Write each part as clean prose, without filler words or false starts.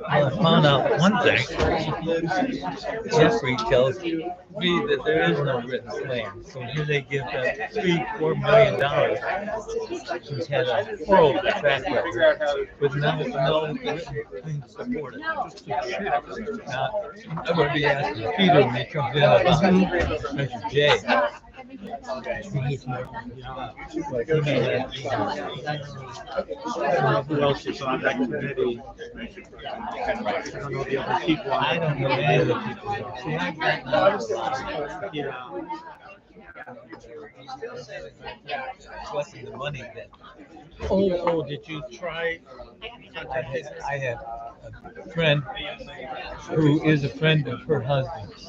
I found out one thing. Jeffrey tells me that there is no written plan. So here they give them $3-4 million. He's had a horrible track record with no written thing to support it. Now, I'm going to be asking Peter when he comes in about Mr. J. He's more, like, I don't know who else is on that committee. I don't know the other people. I don't know the other people. See, I've got Yeah. collecting the money that Oh, did you try? I have a friend who is a friend of her husband's.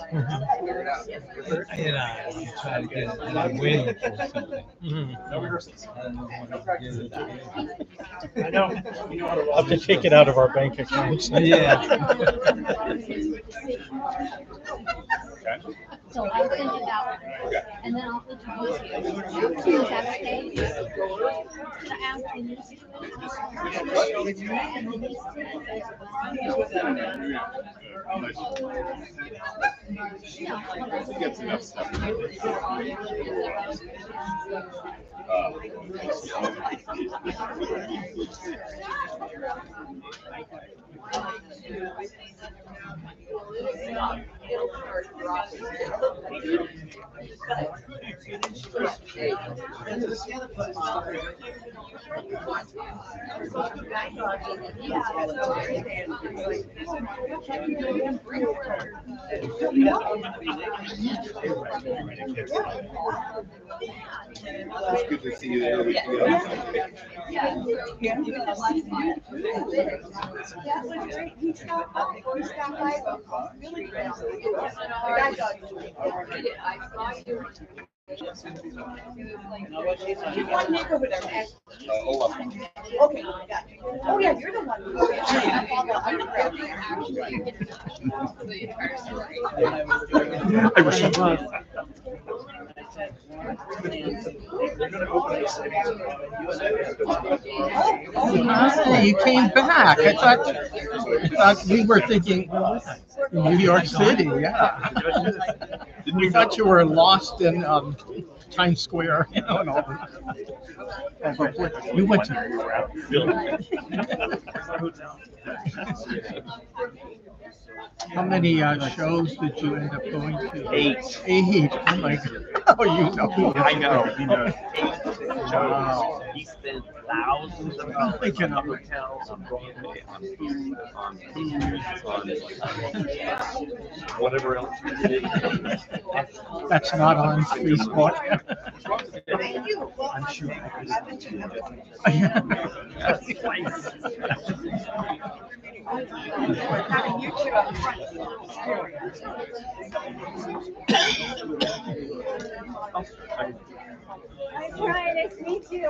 And I try to get it, and I'm waiting for something. I don't know what to do. I know. I'll have to take it out of our bank accounts. Yeah. So I'll send you that one, and then I'll introduce you. Is that okay? To ask you this. Gets enough stuff. It's good to see you there. What neighborhood are you? Okay, got you. Oh, yeah, you're the one. I was surprised. Ah, you came back. I thought we were thinking New York City. Yeah, we thought you were lost in Times Square, and all that. You went to. How many shows did you end up going to? 8. 8. Oh my God. Oh, you know. I know. You know. Wow. He spent thousands of dollars Thinking on of it. hotels, on Broadway, on food, on whatever else. That's not on Facebook. I'm sure. Having you two up front. Hi, Brian, nice to meet you.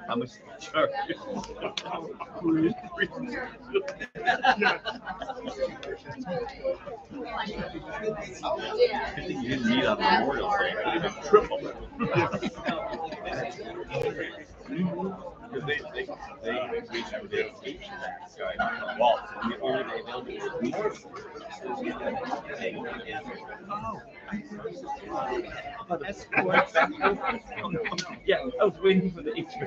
How much charge? I think you didn't need on Memorial Day, but it was triple. Because they teach that guy waltz, and the only day they'll do is yeah, I was waiting for the HVAC.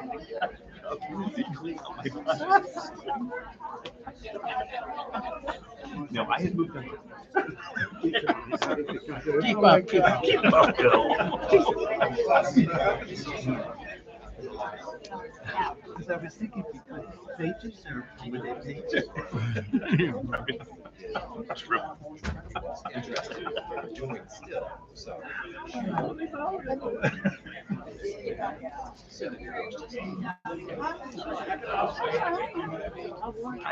No, I had moved on. Keep up, keep up. Keep up, Bill. Because I was thinking because pages or were they pages? True. Interested in doing still, so. I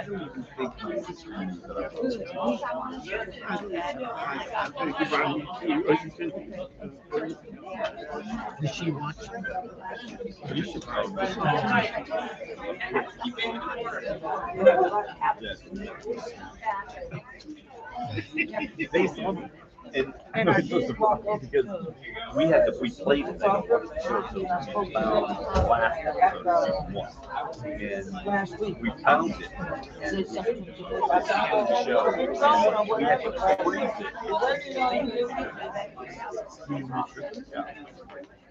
don't even think my sister knew that I was. Does she watch? You should probably. They saw me. And it was so surprising because we played it like last episode of season 1. And we found it and the show. And we had to freeze it.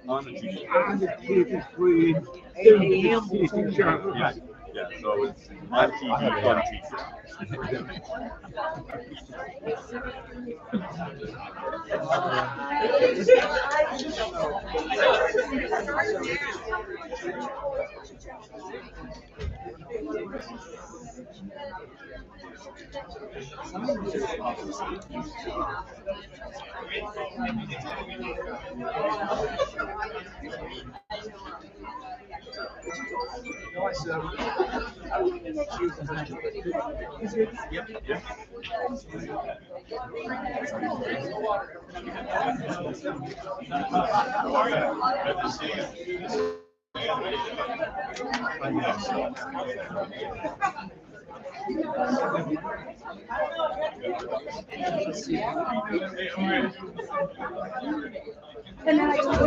On the TV. Yeah, so it's on TV, on TV. And then I told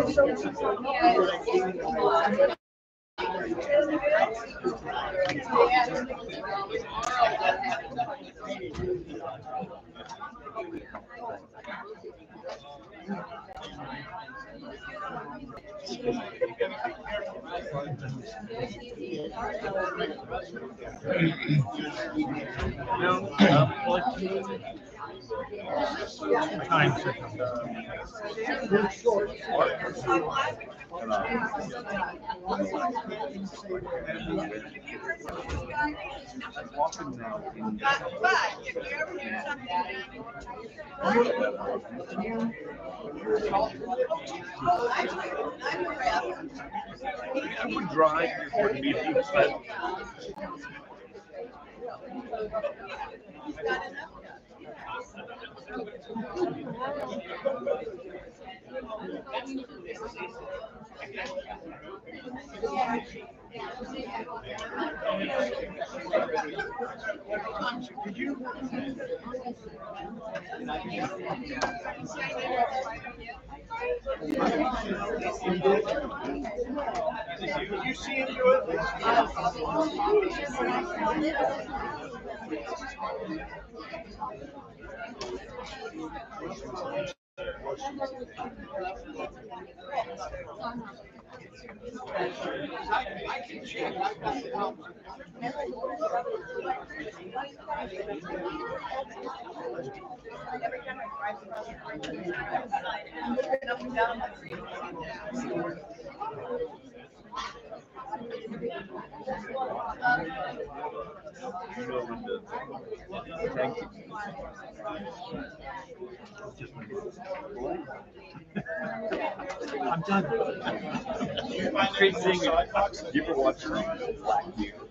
Time circumstance. I would drive for the meeting, but you see him do it? I'm done. great thing. You ever watch Black Mirror?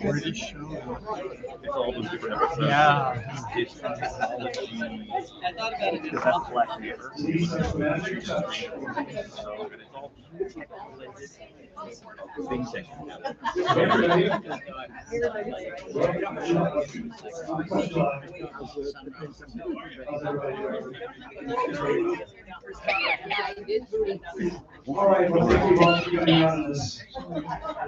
British show. It's all those different episodes. Yeah. It's technology. Because that's Black Mirror. So it's all things that All right, well, thank you all for coming on this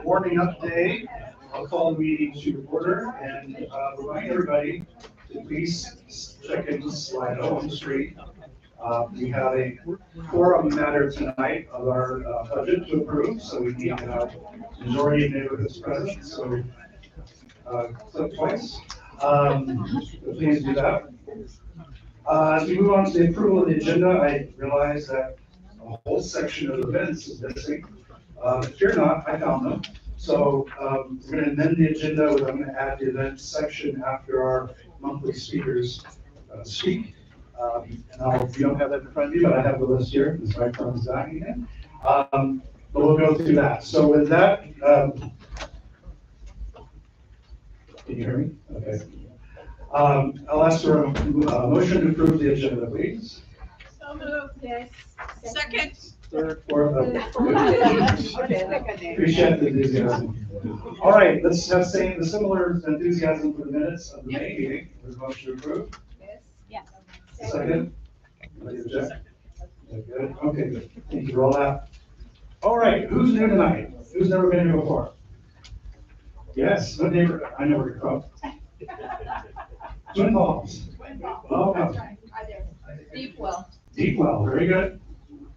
warming up day. I'll call the meeting to order and remind everybody to please check in Slido on the street. We have a quorum matter tonight of our budget to approve, so we need to have majority of neighborhoods present, so click twice. Please do that. As we move on to the approval of the agenda, I realize that a whole section of events is missing. Fear not, I found them. So we're going to amend the agenda. I'm going to add the events section after our monthly speakers speak. You don't have that in front of you, but I have the list here. It's right from Zach again. But we'll go through that. So with that, can you hear me? Okay. I'll ask for a motion to approve the agenda, please. So moved, yes. Second. Third, fourth. Appreciate the enthusiasm. All right, let's have the similar enthusiasm for the minutes of the May meeting. There's a motion to approve. Yes. Second. Anybody object? Good. Okay, good. Thank you. Roll that. All right, who's new tonight? Who's never been here before? Yes, what neighborhood? I know where you're from. Twin Falls. Welcome. Deepwell. Deepwell, very good.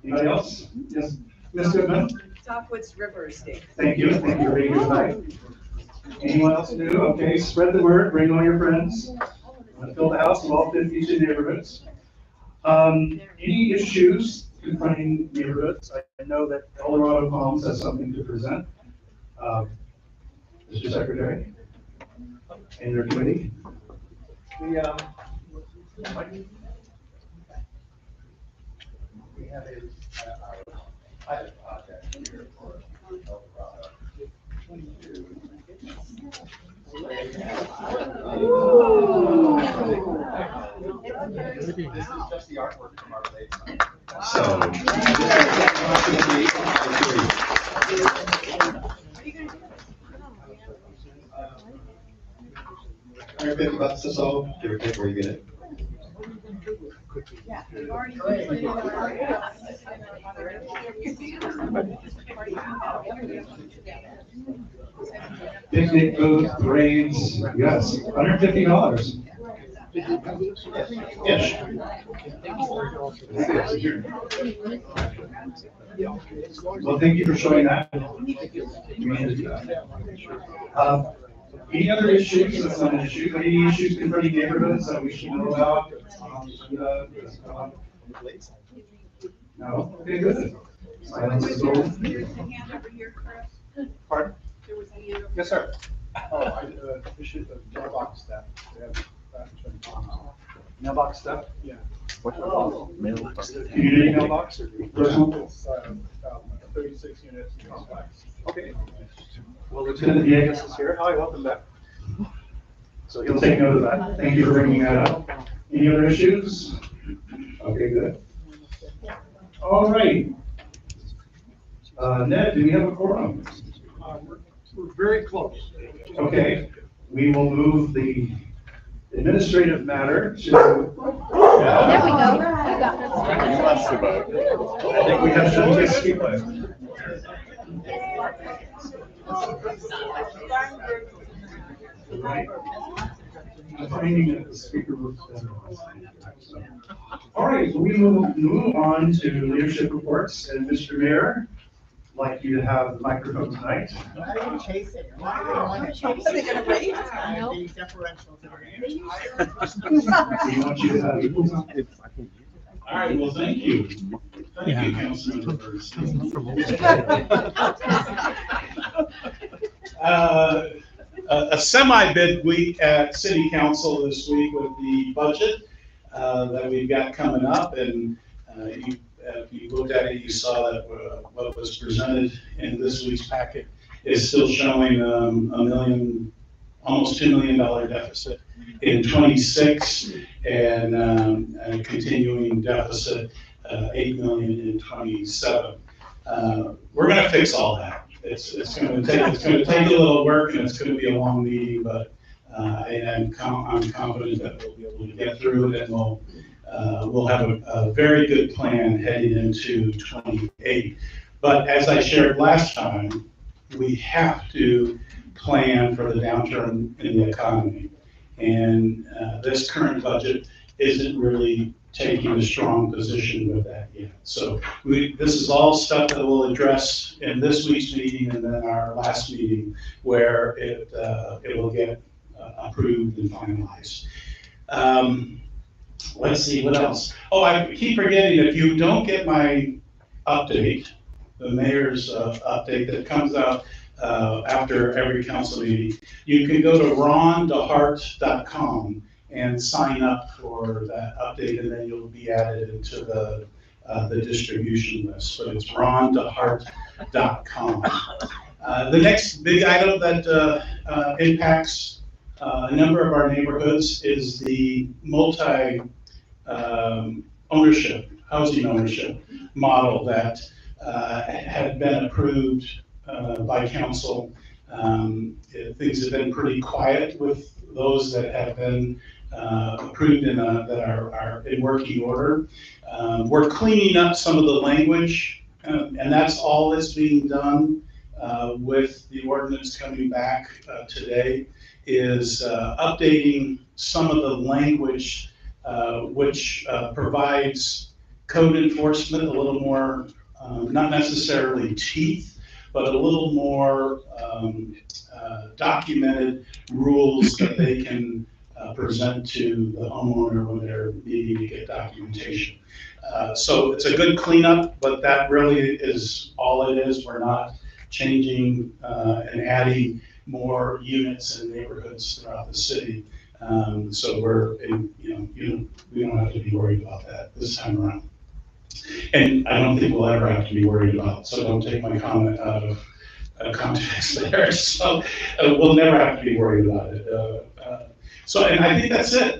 Anybody else? Yes, Ms. Goodman? Southwoods River Estate. Thank you for being here tonight. Anyone else new? Okay, spread the word, bring all your friends. Fill the house with all 50 neighborhoods. Any issues confronting neighborhoods? I know that Eldorado Palms has something to present. Mr. Secretary and your committee. We have a pilot project here for Eldorado. This is just the artwork from our late. $150 is all, give or take, where you get it. Yeah. Picnic booth, parades, yes, $150. Ish. Well, thank you for showing that. Any other issues? That's not an issue. Any issues confronting neighborhoods that we should know about? No? Okay, good. Silence is golden. There's a hand over here, Chris. Pardon? There was a hand over. Yes, sir. Oh, I issued the mailbox stuff. Mailbox stuff? Yeah. Community mailbox or personal? It's 36 units complex. Okay. Well, Lieutenant Villegas is here. Hi, welcome back. So he'll take note of that. Thank you for bringing that up. Any other issues? Okay, good. All right. Ned, do we have a quorum? We're very close. Okay, we will move the administrative matter to. There we go. You got it. I think we have some to speak with. I'm finding that the speaker works better. All right, we will move on to leadership reports, and Mr. Mayor, I'd like you to have the microphone tonight. Why are you chasing? Are they gonna raise? No. The differential to We want you to have. All right, well, thank you. Thank you, Councilman Rivers. A semi-bid week at City Council this week with the budget that we've got coming up, and if you looked at it, you saw that what was presented in this week's packet is still showing almost $2 million deficit in 26, and a continuing deficit, $8 million in 27. We're going to fix all that. It's going to take a little work, and it's going to be a long meeting, but I'm confident that we'll be able to get through it, and we'll have a very good plan heading into 28. But as I shared last time, we have to plan for the downturn in the economy, and this current budget isn't really taking a strong position with that yet. So this is all stuff that we'll address in this week's meeting and then our last meeting, where it will get approved and finalized. Let's see, what else? Oh, I keep forgetting, if you don't get my update, the mayor's update that comes out after every council meeting. You can go to rondehart.com and sign up for that update, and then you'll be added into the distribution list. But it's rondehart.com. The next big item that impacts a number of our neighborhoods is the multi-ownership, housing ownership model that had been approved by council. Things have been pretty quiet with those that have been approved that are in working order. We're cleaning up some of the language, and that's all that's being done with the ordinance coming back today, is updating some of the language which provides code enforcement a little more, not necessarily teeth, but a little more documented rules that they can present to the homeowner when they're needing to get documentation. So it's a good cleanup, but that really is all it is. We're not changing and adding more units in neighborhoods throughout the city. So we don't have to be worried about that this time around. And I don't think we'll ever have to be worried about it, so don't take my comment out of context there. So we'll never have to be worried about it. And I think that's it.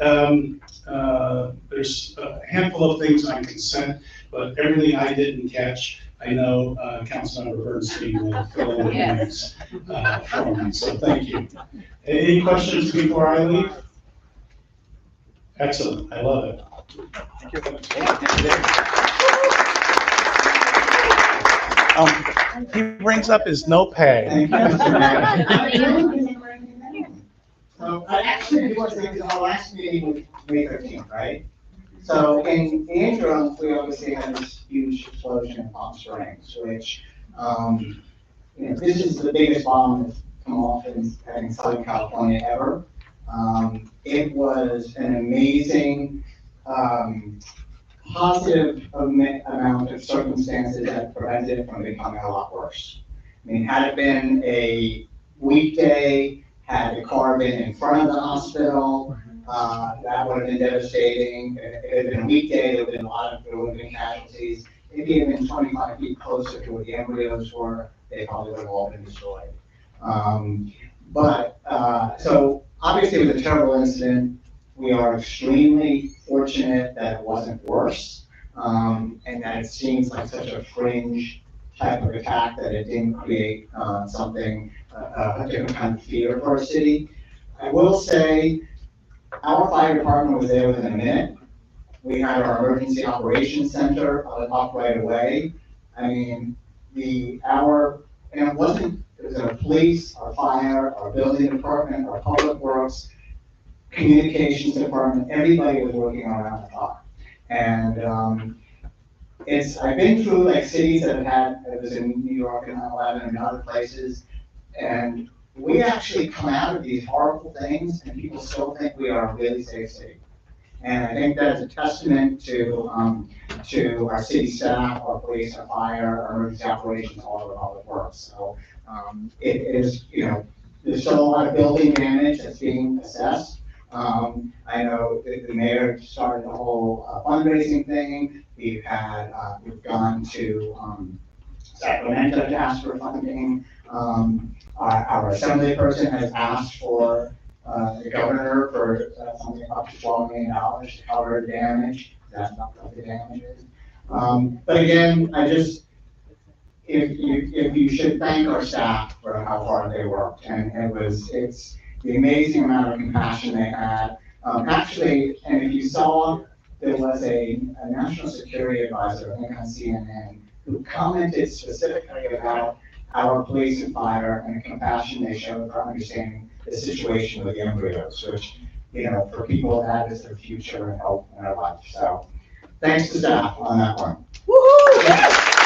There's a handful of things on consent, but everything I didn't catch, I know Councilmember Bernstein will fill in the blanks for me, so thank you. Any questions before I leave? Excellent, I love it. He brings up his no pay. So I actually do want to say that our last meeting was May 13th, right? So in the interim, we obviously had this huge explosion in Palm Springs, which, this is the biggest bomb that's come off in Southern California ever. It was an amazing, positive amount of circumstances that prevented it from becoming a lot worse. I mean, had it been a weekday, had the car been in front of the hospital, that would have been devastating. If it had been a weekday, there would have been casualties. If it had been 25 feet closer to where the embryos were, they probably would have all been destroyed. So obviously it was a terrible incident. We are extremely fortunate that it wasn't worse, and that it seems like such a fringe type of attack that it didn't create a different kind of fear for our city. I will say our fire department was there within a minute. We had our emergency operations center up right away. I mean, it was our police, our fire, our building department, our public works, communications department, everybody was working around the clock. And I've been through like cities that have had, it was in New York and 9/11 and other places, and we actually come out of these horrible things and people still think we are a really safe city. And I think that's a testament to our city staff, our police, our fire, our emergency operations, all of the public works. So it is, there's still a lot of building damage that's being assessed. I know the mayor started the whole fundraising thing. We've gone to Sacramento to ask for funding. Our assembly person has asked for the governor for something up to $12 million to cover the damage. That's not what the damage is. But again, if you should thank our staff for how hard they worked, and it's the amazing amount of compassion they had. Actually, and if you saw, there was a national security advisor, I think on CNN, who commented specifically about our police and fire and the compassion they showed for understanding the situation with the embryos, which, for people, that is their future and hope in their life. So thanks to staff on that one. Woohoo!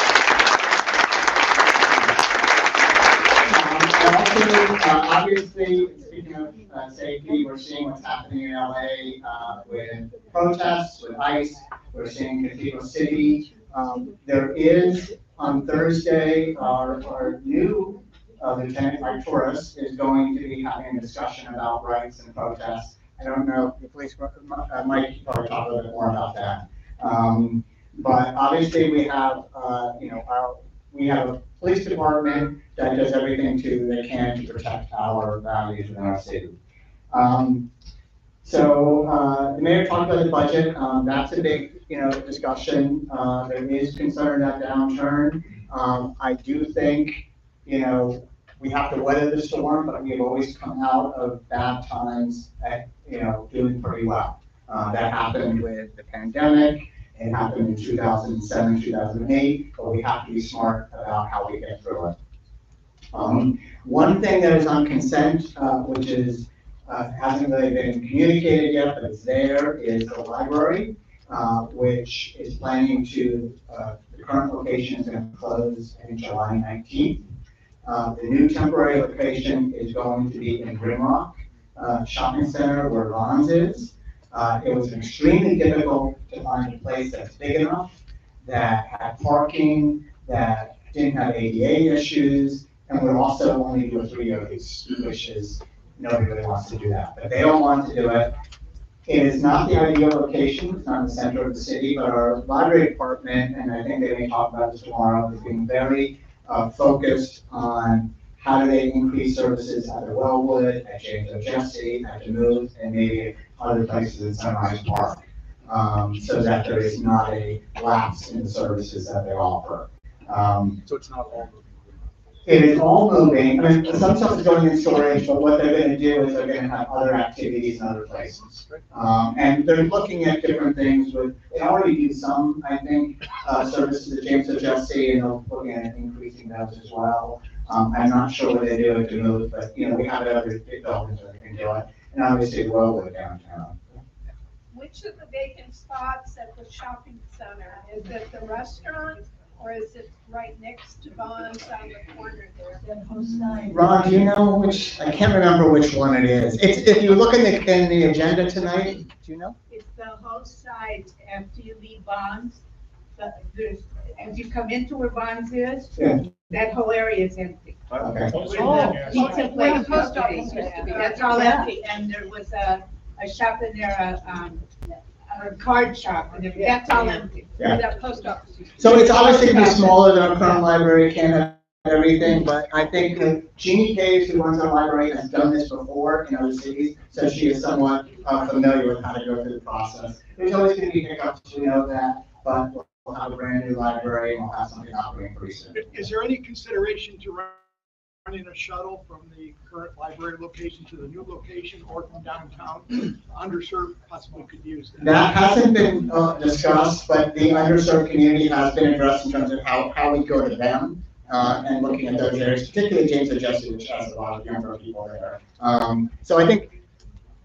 Obviously, speaking of safety, we're seeing what's happening in LA with protests, with ICE. We're seeing Cathedral City. There is On Thursday, our new Lieutenant Mike Torres is going to be having a discussion about rights and protests. I don't know, the police, Mike can probably talk a little bit more about that. But obviously we have, we have a police department that does everything they can to protect our values in our city. So the mayor talked about the budget. That's a big, discussion. There is concern about downturn. I do think, we have to weather the storm, but we've always come out of bad times at, doing pretty well. That happened with the pandemic. It happened in 2007, 2008, but we have to be smart about how we get through it. One thing that is on consent, which is hasn't really been communicated yet, but it's there, is the library, which is planning to, the current location is going to close in July 19th. The new temporary location is going to be in Grimrock Shopping Center, where Ron's is. It was extremely difficult to find a place that's big enough, that had parking, that didn't have ADA issues, and would also only do a 3-year lease, which is, nobody really wants to do that. But they don't want to do it. It is not the ideal location, it's not in the center of the city, but our library department, and I think they may talk about this tomorrow, is being very focused on how do they increase services at the Wellwood, at James O. Jesse, at Duluth, and maybe other places in Sunrise Park, so that there is not a lapse in the services that they offer. So it's not all moving? It is all moving. I mean, some stuff is going in storage, but what they're going to do is they're going to have other activities in other places. And they're looking at different things they already do some, I think, services at James O. Jesse, and they're looking at increasing those as well. I'm not sure what they do at Duluth, but, we have other big buildings that can do it. And obviously, Wellwood downtown. Which of the vacant spots at the shopping center? Is it the restaurant, or is it right next to Vaughn's on the corner there? Ron, do you know which? I can't remember which one it is. If you look in the agenda tonight, do you know? It's the host side after you leave Vaughn's. As you come into where Vaughn's is, that whole area is empty. Okay. Where the pizza place, post office used to be, that's all empty, and there was a shop in there, a card shop, and that's all empty. Where that post office used to be. So it's obviously going to be smaller than our current library, can't have everything, but I think that Jeannie Caves, who runs our library, has done this before in other cities, so she is somewhat familiar with how to go through the process. There's always going to be hiccups, we know that, but we'll have a brand new library, and we'll have something operating pretty soon. Is there any consideration to running a shuttle from the current library location to the new location, or from downtown? Underserved possibly could use that. That hasn't been discussed, but the underserved community has been addressed in terms of how we go to them and looking at those areas, particularly James O. Jesse, which has a lot of younger people there. So I think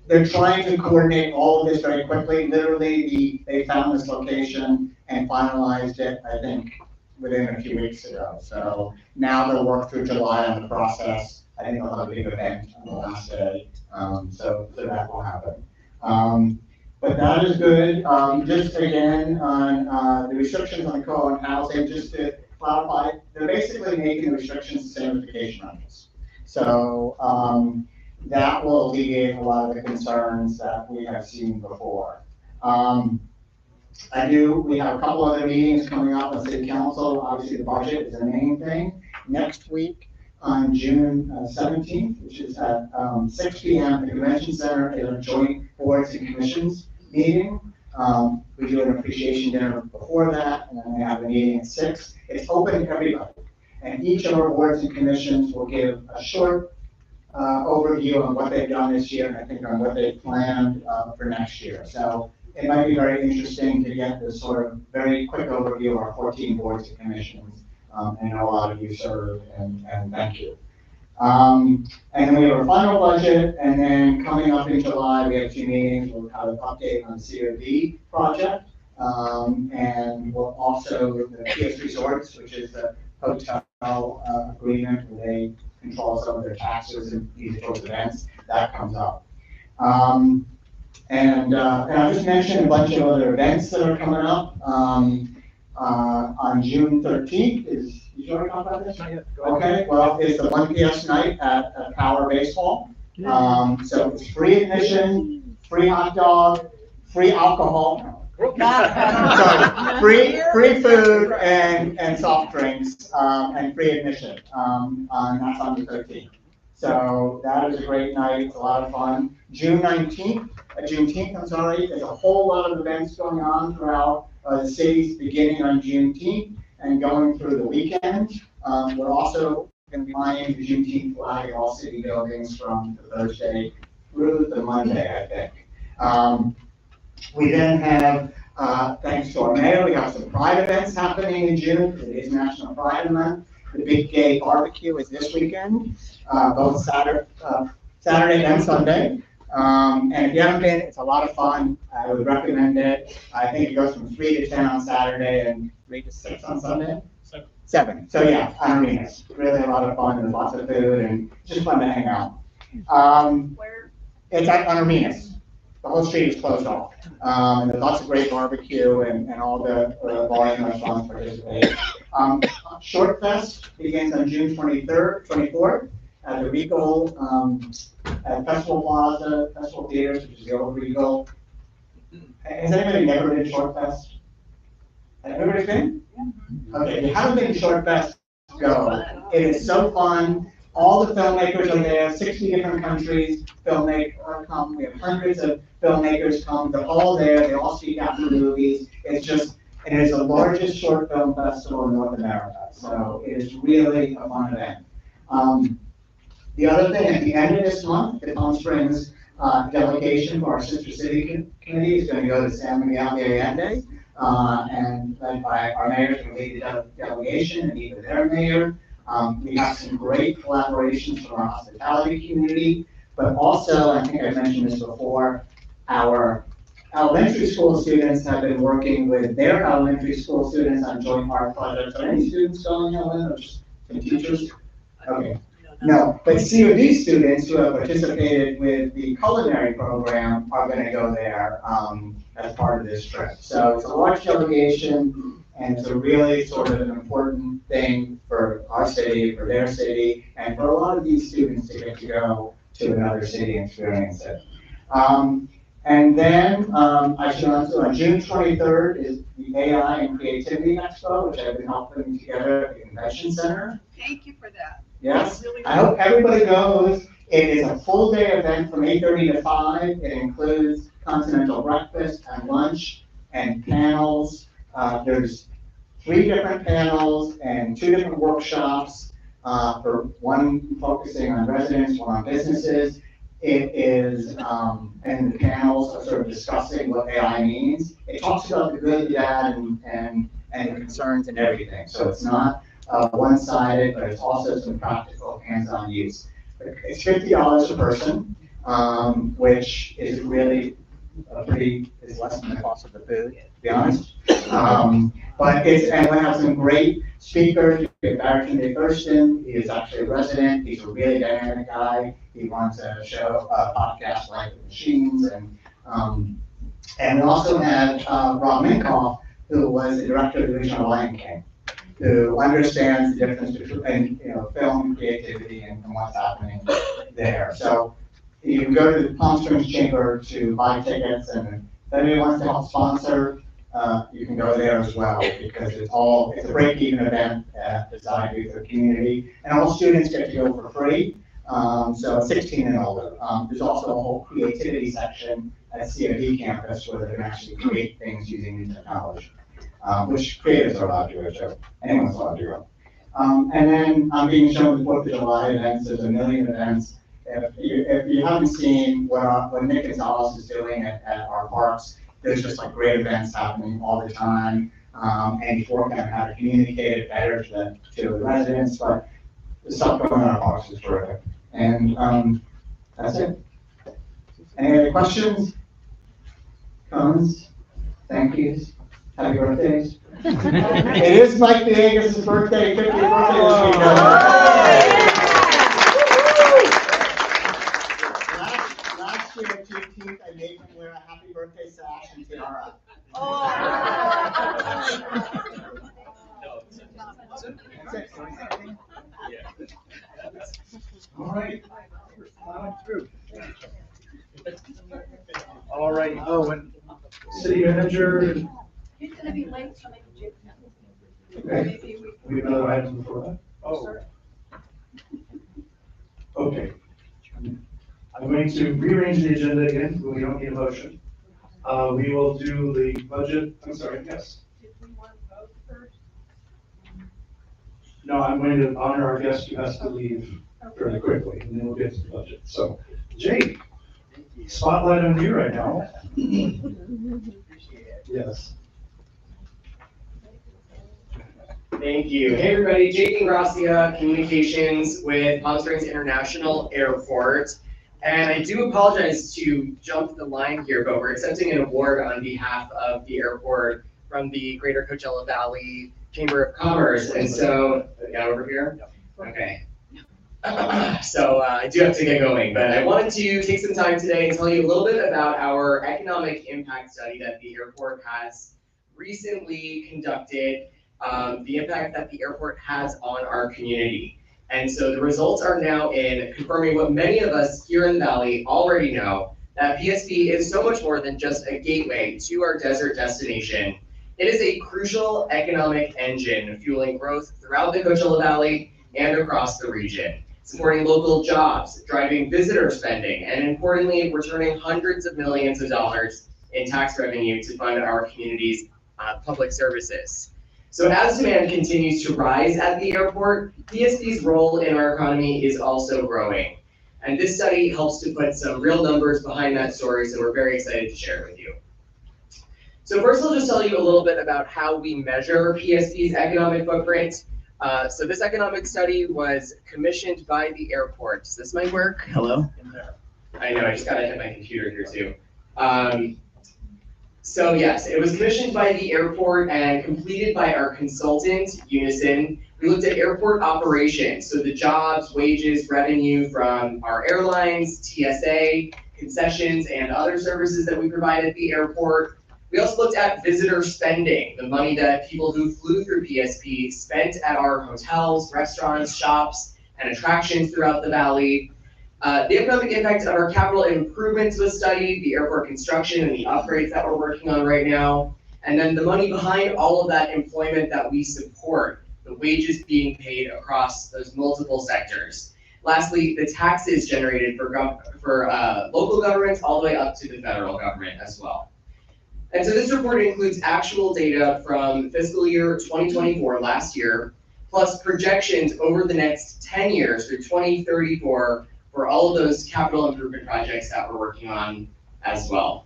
they're trying to coordinate all of this very quickly. Literally, they found this location and finalized it, I think, within a few weeks ago. So now they'll work through July on the process. I think they'll have a big event on the last day. So that will happen. But that is good. Just again, on the restrictions on the co-owned housing, just to clarify, they're basically making the restrictions the same as vacation rentals. So that will alleviate a lot of the concerns that we have seen before. We have a couple other meetings coming up with City Council. Obviously, the budget is the main thing. Next week, on June 17th, which is at 6 p.m. at the Convention Center, is a joint boards and commissions meeting. We do an appreciation dinner before that, and then we have a meeting at 6. It's open to everybody. And each of our boards and commissions will give a short overview on what they've done this year, and I think on what they planned for next year. So it might be very interesting to get this sort of very quick overview of our 14 boards and commissions. And a lot of you served, and thank you. And then we have our final budget, and then coming up in July, we have 2 meetings. We'll have an update on the COD project, and we'll also, the PS Resorts, which is the hotel agreement where they control some of their taxes and these sorts of events, that comes up. And I just mentioned a bunch of other events that are coming up. On June 13th is, did you already talk about this? Okay, well, it's the 1 PS night at Power Baseball. So it's free admission, free hot dog, free alcohol. Sorry, free food and soft drinks, and free admission. And that's on the 13th. So that is a great night. It's a lot of fun. Juneteenth, I'm sorry, there's a whole lot of events going on throughout the cities beginning on Juneteenth and going through the weekend. We're also going to be flying the Juneteenth flag in all city buildings from the Thursday through the Monday, I think. We then have, thanks to our mayor, we have some Pride events happening in June, because it is National Pride Month. The Big Gay Barbecue is this weekend, both Saturday and Sunday. And if you haven't been, it's a lot of fun. I would recommend it. I think it goes from 3 to 10 on Saturday and 3 to 6 on Sunday. 7. So yeah, Arenas. Really a lot of fun and lots of food and just fun to hang out. Where? It's at Arenas. The whole street is closed off. And there's lots of great barbecue and all the bars and restaurants participate. Short Fest begins on June 24th at the Regal at Festival Plaza, Festival Theaters, which is the old Regal. Has anybody never been to Short Fest? Has everybody been? Okay, if you haven't been to Short Fest, go. It is so fun. All the filmmakers are there, 60 different countries, filmmakers come. We have hundreds of filmmakers come. They're all there. They all speak after movies. It's just, and it is the largest short film festival in North America. So it is really a fun event. The other thing, at the end of this month, the Palm Springs delegation for our Sister City Committee is going to go to San Miguel de Allende, and led by our mayor to lead the delegation and meet with their mayor. We have some great collaborations from our hospitality community, but also, I think I mentioned this before, our elementary school students have been working with their elementary school students on joint art projects. Are any students going, Helen, or just some teachers? Okay. No, but COD students who have participated with the culinary program are going to go there as part of this trip. So it's a large delegation, and it's a really sort of an important thing for our city, for their city, and for a lot of these students to get to go to another city and experience it. And then I should also, on June 23rd is the AI and Creativity Expo, which I've been helping together at the Convention Center. Thank you for that. Yes, I hope everybody goes. It is a full day event from 8:30 to 5. It includes continental breakfast and lunch and panels. There's 3 different panels and 2 different workshops, for one focusing on residents, one on businesses. It is, and the panels are sort of discussing what AI means. It talks about the good, the bad, and the concerns and everything. So it's not one-sided, but it's also some practical hands-on use. It's $50 a person, which is really is less than the cost of the food, to be honest. But and we have some great speakers. We have Barrington Thurston. He is actually a resident. He's a really dynamic guy. He runs a show, podcast like The Machines, and we also have Rob Minkoff, who was the director of the original Lion King, who understands the difference between film creativity and what's happening there. So you can go to the Palm Springs Chamber to buy tickets, and if anybody wants to help sponsor, you can go there as well, because it's a break-even event designed for the community, and all students get to go for free. So 16 and older. There's also a whole creativity section at COD campus where they can actually create things using new technology, which creators are allowed to do, so anyone's allowed to do. And then I'm being shown the 4th of July events. There's a million events. If you haven't seen what Nick Gonzalez is doing at our parks, there's just like great events happening all the time, and he's working on how to communicate it better to the residents. But the stuff going on in our parks is terrific. And that's it. Any other questions? Comments? Thank yous? Happy birthdays. It is Mike Villegas' birthday, 50th birthday this week. Last year at Juneteenth, I made him wear a happy birthday sash and tiara. right. All right, oh, and city manager, He's gonna be late, so make a joke. okay, we have another item before that? Oh. Okay. I'm going to rearrange the agenda again, but we don't need a motion. We will do the budget, I'm sorry, yes. Did we want to vote first? No, I'm going to honor our guest who has to leave fairly quickly, and then we'll get to the budget. So, Jake, spotlight on you right now. Yes. Thank you. Hey everybody, Jake Ingrassia, Communications with Palm Springs International Airport. And I do apologize to jump the line here, but we're accepting an award on behalf of the airport from the Greater Coachella Valley Chamber of Commerce. And so, yeah, over here? Okay. So I do have to get going, but I wanted to take some time today and tell you a little bit about our economic impact study that the airport has recently conducted, the impact that the airport has on our community. And so the results are now in, confirming what many of us here in the Valley already know, that PSP is so much more than just a gateway to our desert destination. It is a crucial economic engine fueling growth throughout the Coachella Valley and across the region, supporting local jobs, driving visitor spending, and importantly, returning hundreds of millions of dollars in tax revenue to fund our community's public services. So as demand continues to rise at the airport, PSP's role in our economy is also growing. And this study helps to put some real numbers behind that story, so we're very excited to share it with you. So first, I'll just tell you a little bit about how we measure PSP's economic footprint. So this economic study was commissioned by the airport. Does this might work? Hello? I know, I just gotta hit my computer here too. So yes, it was commissioned by the airport and completed by our consultant, Unison. We looked at airport operations, so the jobs, wages, revenue from our airlines, TSA, concessions, and other services that we provide at the airport. We also looked at visitor spending, the money that people who flew through PSP spent at our hotels, restaurants, shops, and attractions throughout the valley. The economic impact of our capital improvements was studied, the airport construction and the upgrades that we're working on right now, and then the money behind all of that employment that we support, the wages being paid across those multiple sectors. Lastly, the taxes generated for local governments all the way up to the federal government as well. And so this report includes actual data from fiscal year 2024, last year, plus projections over the next 10 years through 2034 for all of those capital improvement projects that we're working on as well.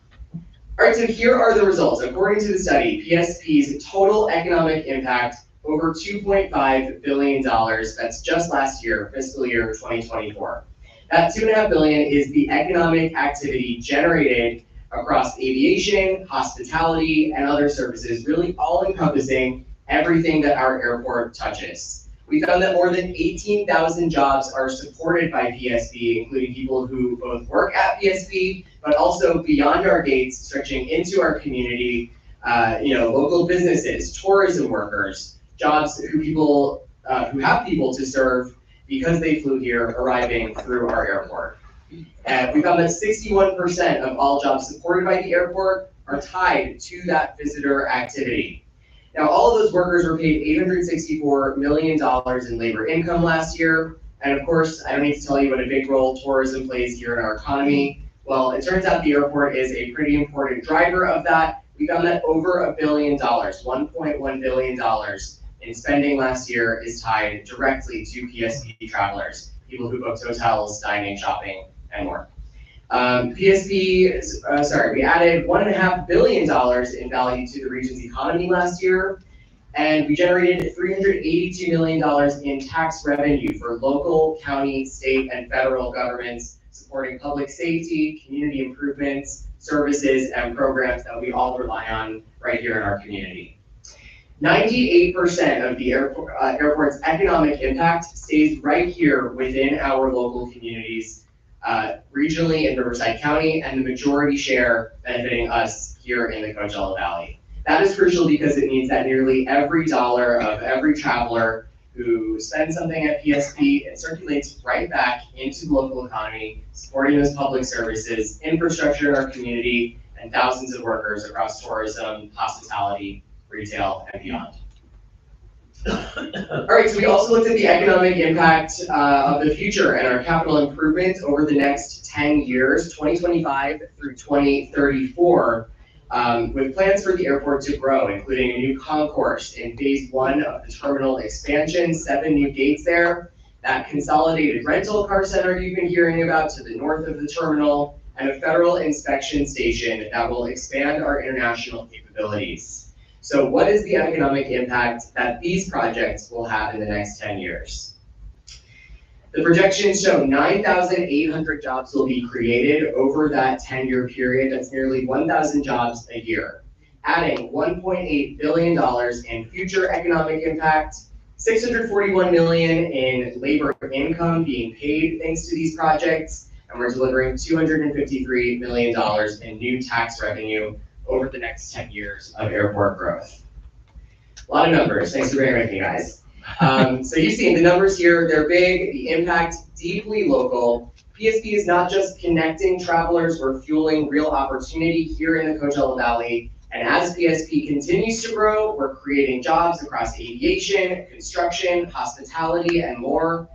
All right, so here are the results. According to the study, PSP's total economic impact over $2.5 billion. That's just last year, fiscal year 2024. That $2.5 billion is the economic activity generated across aviation, hospitality, and other services, really all encompassing everything that our airport touches. We found that more than 18,000 jobs are supported by PSP, including people who both work at PSP, but also beyond our gates, stretching into our community, local businesses, tourism workers, jobs who have people to serve because they flew here, arriving through our airport. And we found that 61% of all jobs supported by the airport are tied to that visitor activity. Now, all of those workers were paid $864 million in labor income last year. And of course, I don't need to tell you what a big role tourism plays here in our economy. Well, it turns out the airport is a pretty important driver of that. We found that over $1 billion, $1.1 billion in spending last year is tied directly to PSP travelers, people who booked hotels, dining, shopping, and more. We added $1.5 billion in value to the region's economy last year, and we generated $382 million in tax revenue for local, county, state, and federal governments, supporting public safety, community improvements, services, and programs that we all rely on right here in our community. 98% of the airport's economic impact stays right here within our local communities, regionally in Riverside County, and the majority share benefiting us here in the Coachella Valley. That is crucial because it means that nearly every dollar of every traveler who spend something at PSP and circulates right back into the local economy, supporting those public services, infrastructure in our community, and thousands of workers across tourism, hospitality, retail, and beyond. All right, so we also looked at the economic impact of the future and our capital improvements over the next 10 years, 2025 through 2034, with plans for the airport to grow, including a new concourse in phase 1 of the terminal expansion, 7 new gates there, that consolidated rental car center you've been hearing about to the north of the terminal, and a federal inspection station that will expand our international capabilities. So what is the economic impact that these projects will have in the next 10 years? The projections show 9,800 jobs will be created over that 10-year period. That's nearly 1,000 jobs a year, adding $1.8 billion in future economic impact, $641 million in labor income being paid thanks to these projects, and we're delivering $253 million in new tax revenue over the next 10 years of airport growth. A lot of numbers. Thanks for bearing with me, guys. So you've seen the numbers here. They're big, the impact deeply local. PSP is not just connecting travelers, we're fueling real opportunity here in the Coachella Valley. And as PSP continues to grow, we're creating jobs across aviation, construction, hospitality, and more.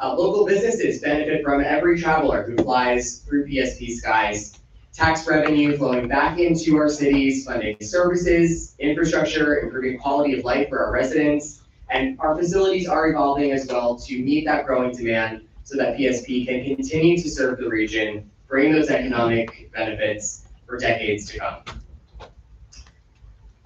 Local businesses benefit from every traveler who flies through PSP skies. Tax revenue flowing back into our cities, funding services, infrastructure, improving quality of life for our residents. And our facilities are evolving as well to meet that growing demand so that PSP can continue to serve the region, bring those economic benefits for decades to come.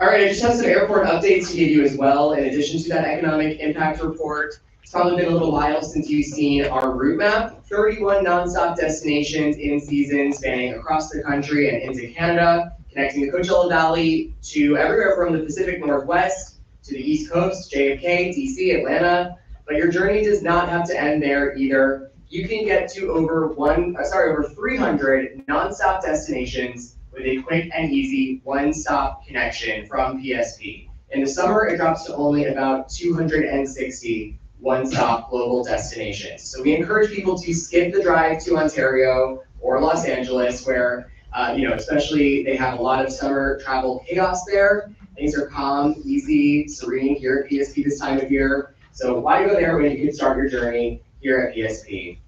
All right, I just have some airport updates to give you as well, in addition to that economic impact report. It's probably been a little while since you've seen our route map. 31 nonstop destinations in season spanning across the country and into Canada, connecting the Coachella Valley to everywhere from the Pacific Northwest to the East Coast, JFK, DC, Atlanta. But your journey does not have to end there either. You can get to over 300 nonstop destinations with a quick and easy one-stop connection from PSP. In the summer, it drops to only about 260 one-stop global destinations. So we encourage people to skip the drive to Ontario or Los Angeles, where, especially they have a lot of summer travel chaos there. Things are calm, easy, serene here at PSP this time of year. So why go there when you can start your journey here at PSP?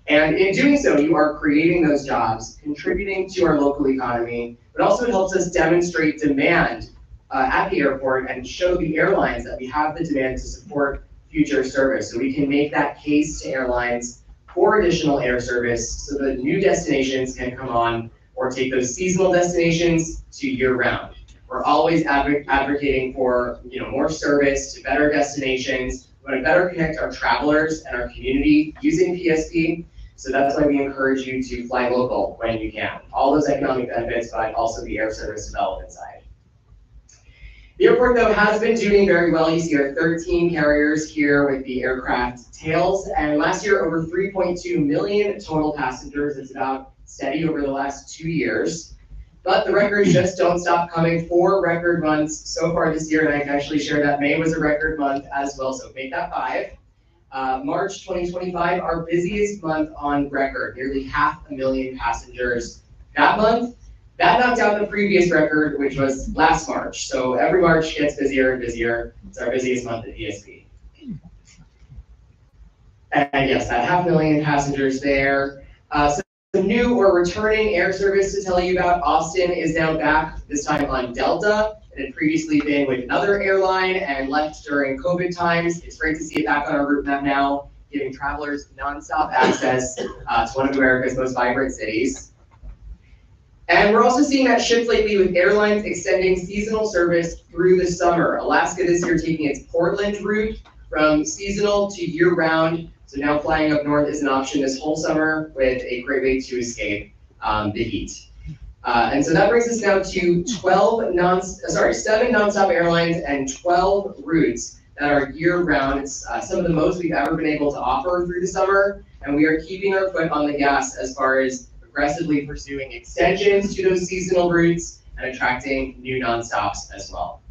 And in doing so, you are creating those jobs, contributing to our local economy, but also it helps us demonstrate demand at the airport and show the airlines that we have the demand to support future service. So we can make that case to airlines for additional air service so that new destinations can come on, or take those seasonal destinations to year-round. We're always advocating for more service to better destinations. We want to better connect our travelers and our community using PSP. So that's why we encourage you to fly local when you can. All those economic benefits, but also the air service development side. The airport, though, has been doing very well. You see our 13 carriers here with the aircraft tails. And last year, over 3.2 million total passengers. It's about steady over the last 2 years. But the records just don't stop coming. 4 record months so far this year, and I can actually share that May was a record month as well, so make that 5. March 2025, our busiest month on record, nearly 500,000 passengers that month. That knocked out the previous record, which was last March. So every March gets busier and busier. It's our busiest month at PSP. And yes, that 500,000 passengers there. The new or returning air service to tell you about, Austin is now back, this time on Delta. It had previously been with another airline and left during COVID times. It's great to see it back on our route map now, giving travelers nonstop access to one of America's most vibrant cities. And we're also seeing that shift lately with airlines extending seasonal service through the summer. Alaska this year taking its Portland route from seasonal to year-round. So now flying up north is an option this whole summer with a great way to escape the heat. And so that brings us now to 7 nonstop airlines and 12 routes that are year-round. It's some of the most we've ever been able to offer through the summer, and we are keeping our foot on the gas as far as aggressively pursuing extensions to those seasonal routes and attracting new nonstops as well.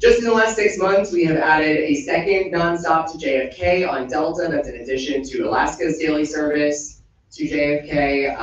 Just in the last 6 months, we have added a second nonstop to JFK on Delta. That's in addition to Alaska's daily service to JFK.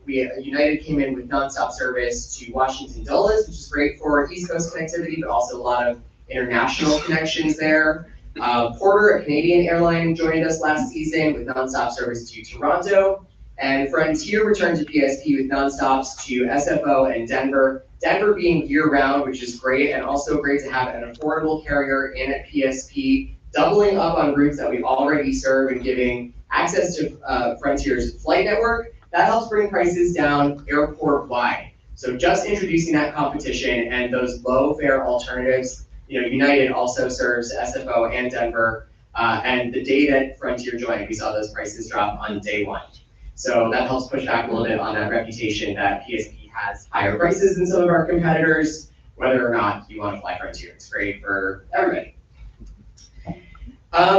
United came in with nonstop service to Washington Dulles, which is great for East Coast connectivity, but also a lot of international connections there. Porter, a Canadian airline, joined us last season with nonstop service to Toronto. And Frontier returned to PSP with nonstops to SFO and Denver. Denver being year-round, which is great, and also great to have an affordable carrier in at PSP, doubling up on routes that we already serve and giving access to Frontier's flight network. That helps bring prices down airport-wide. So just introducing that competition and those low-fare alternatives. United also serves SFO and Denver, and the day that Frontier joined, we saw those prices drop on day one. So that helps push back a little bit on that reputation that PSP has higher prices than some of our competitors, whether or not you want to fly Frontier. It's great for everybody.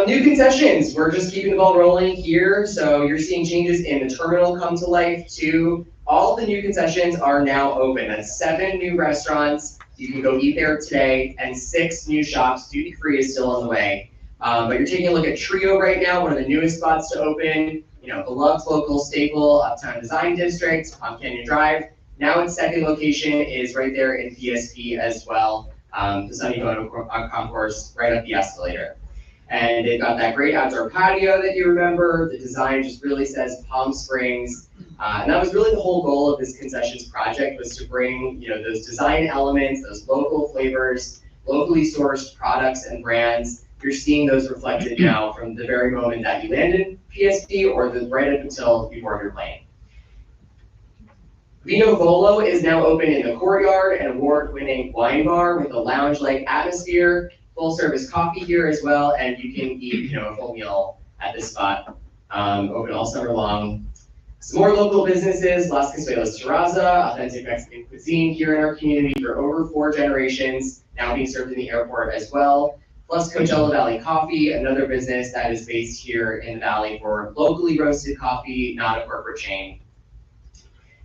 New concessions, we're just keeping the ball rolling here. So you're seeing changes in the terminal come to life too. All the new concessions are now open. That's 7 new restaurants. You can go eat there today, and 6 new shops. Duty free is still on the way. But you're taking a look at Trio right now, one of the newest spots to open. Beloved local staple, Uptown Design District, Palm Canyon Drive. Now its second location is right there in PSP as well. The Sunny Bono Concourse right up the escalator. And they've got that great outdoor patio that you remember. The design just really says Palm Springs. And that was really the whole goal of this concessions project, was to bring those design elements, those local flavors, locally sourced products and brands. You're seeing those reflected now from the very moment that you land in PSP or right up until you board your plane. Vino Volo is now open in the courtyard, an award-winning wine bar with a lounge-like atmosphere. Full-service coffee here as well, and you can eat a full meal at this spot. Open all summer long. Some more local businesses: Las Cazuelas Terraza, authentic Mexican cuisine here in our community for over 4 generations, now being served in the airport as well. Plus Coachella Valley Coffee, another business that is based here in the Valley for locally roasted coffee, not a corporate chain.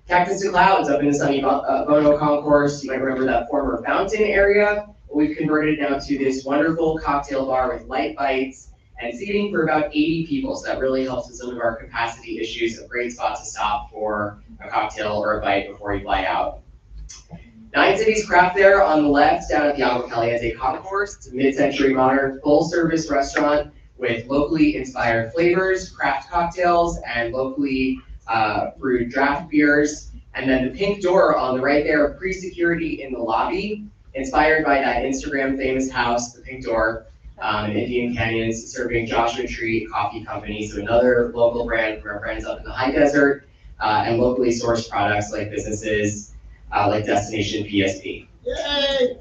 Cactus to Clouds up in the Sunny Bono Concourse. You might remember that former fountain area. We've converted now to this wonderful cocktail bar with light bites and seating for about 80 people. So that really helps with some of our capacity issues. A great spot to stop for a cocktail or a bite before you fly out. 9 Cities Craft there on the left down at the Agua Caliente Concourse. It's a mid-century modern full-service restaurant with locally inspired flavors, craft cocktails, and locally brewed draft beers. And then the pink door on the right there, pre-security in the lobby, inspired by that Instagram famous house, the Pink Door, in Indian Canyons, serving Joshua Tree Coffee Company, so another local brand from our friends up in the high desert, and locally sourced products like businesses like Destination PSP. Yay!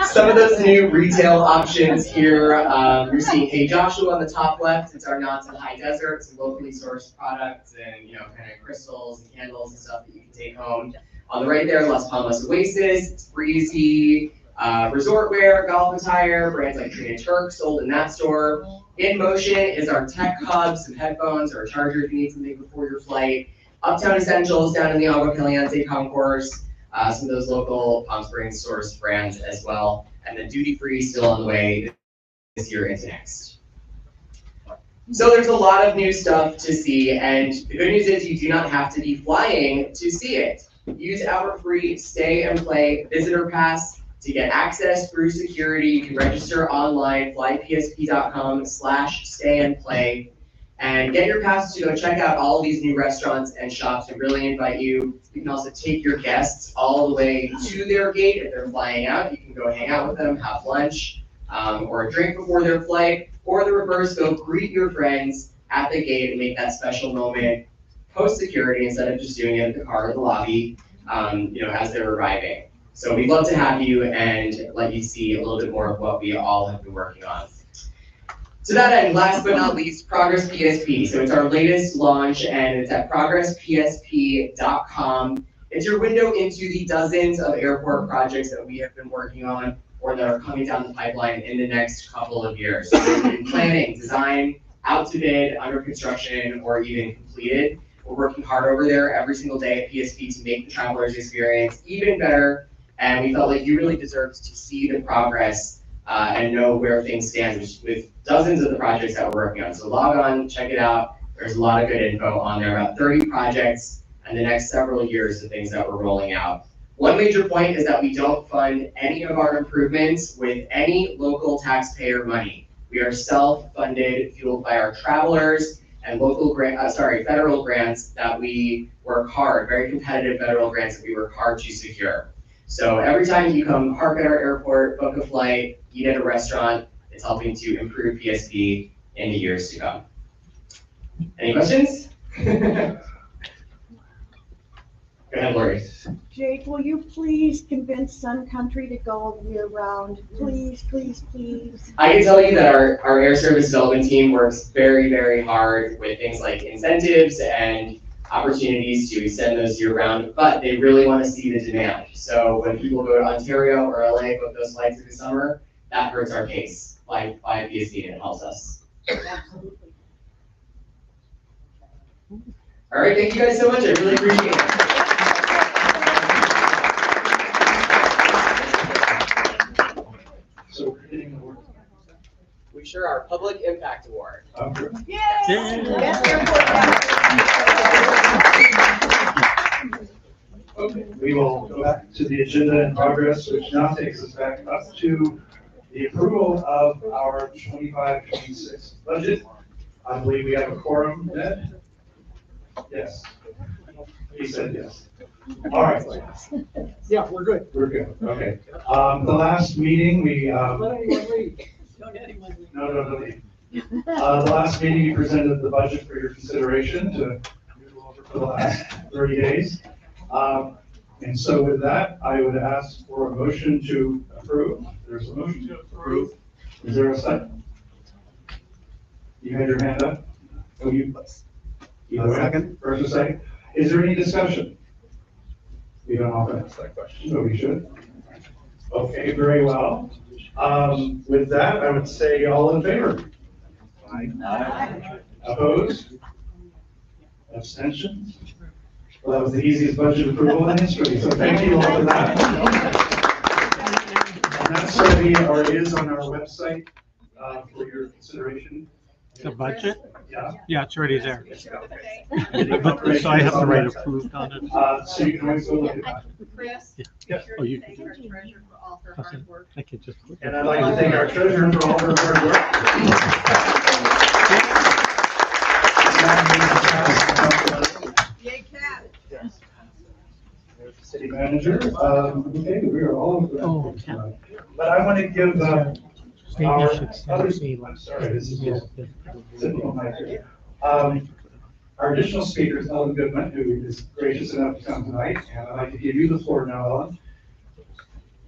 Some of those new retail options here, you're seeing Hey Joshua on the top left. It's our nod to the high desert, some locally sourced products and kind of crystals and candles and stuff that you can take home. On the right there, Las Palmas Oasis, it's breezy, resort wear, golf attire, brands like Trina Turk sold in that store. In Motion is our tech hub, some headphones or a charger if you need something before your flight. Uptown Essentials down in the Agua Caliente Concourse, some of those local Palm Springs sourced brands as well. And then duty free still on the way this year into next. So there's a lot of new stuff to see, and the good news is you do not have to be flying to see it. Use our free Stay and Play Visitor Pass to get access through security. You can register online, flypsp.com/stayandplay, and get your pass to go check out all of these new restaurants and shops. We really invite you. You can also take your guests all the way to their gate if they're flying out. You can go hang out with them, have lunch, or a drink before their flight, or the reverse, go greet your friends at the gate and make that special moment post-security instead of just doing it at the car or the lobby, as they're arriving. So we'd love to have you and let you see a little bit more of what we all have been working on. To that end, last but not least, Progress PSP. So it's our latest launch, and it's at progresspsp.com. It's your window into the dozens of airport projects that we have been working on or that are coming down the pipeline in the next couple of years. So in planning, design, out to bid, under construction, or even completed. We're working hard over there every single day at PSP to make the traveler's experience even better. And we felt like you really deserved to see the progress and know where things stand with dozens of the projects that we're working on. So log on, check it out. There's a lot of good info on there, about 30 projects and the next several years of things that we're rolling out. One major point is that we don't fund any of our improvements with any local taxpayer money. We are self-funded, fueled by our travelers and federal grants that we work hard, very competitive federal grants that we work hard to secure. So every time you come park at our airport, book a flight, eat at a restaurant, it's helping to improve PSP in the years to come. Any questions? Go ahead, Lori. Jake, will you please convince Sun Country to go year round? Please, please, please. I can tell you that our air service development team works very, very hard with things like incentives and opportunities to extend those year round, but they really want to see the demand. So when people go to Ontario or LA, book those flights through the summer, that hurts our case by PSP and it helps us. Absolutely. All right, thank you guys so much. I really appreciate it. So we're getting the award. We sure are. Public Impact Award. Yay! Best airport. Okay, we will go back to the agenda in progress, which now takes us back up to the approval of our 25-26 budget. I believe we have a quorum, Ned? Yes. He said yes. All right. Yeah, we're good. We're good, okay. The last meeting, we, Let anyone leave. Don't let anyone leave. no. The last meeting, you presented the budget for your consideration to move over for the last 30 days. And so with that, I would ask for a motion to approve. There's a motion to approve. Is there a second? You had your hand up? Oh, you. Second. First and second. Is there any discussion? We don't often ask that question, but we should. Okay, very well. With that, I would say all in favor? Aye. Opposed? Abstentions? Well, that was the easiest budget approval in history, so thank you all for that. And that survey is on our website for your consideration. The budget? Yeah. Yeah, it's already there. Okay. So I have to write approved on it. So you can always go look at that. Chris, Yeah. Oh, you thank our treasurer for all her hard work. I could just. And I'd like to thank our treasurer for all her hard work. Yay, Cat. City manager, okay, we are all. Oh, But I want to give, Maybe our you should send others, me I'm sorry, this is Yeah. sitting on my head. Our additional speaker is Ellen Goodman, who is gracious enough to come tonight, and I'd like to give you the floor now, Ellen,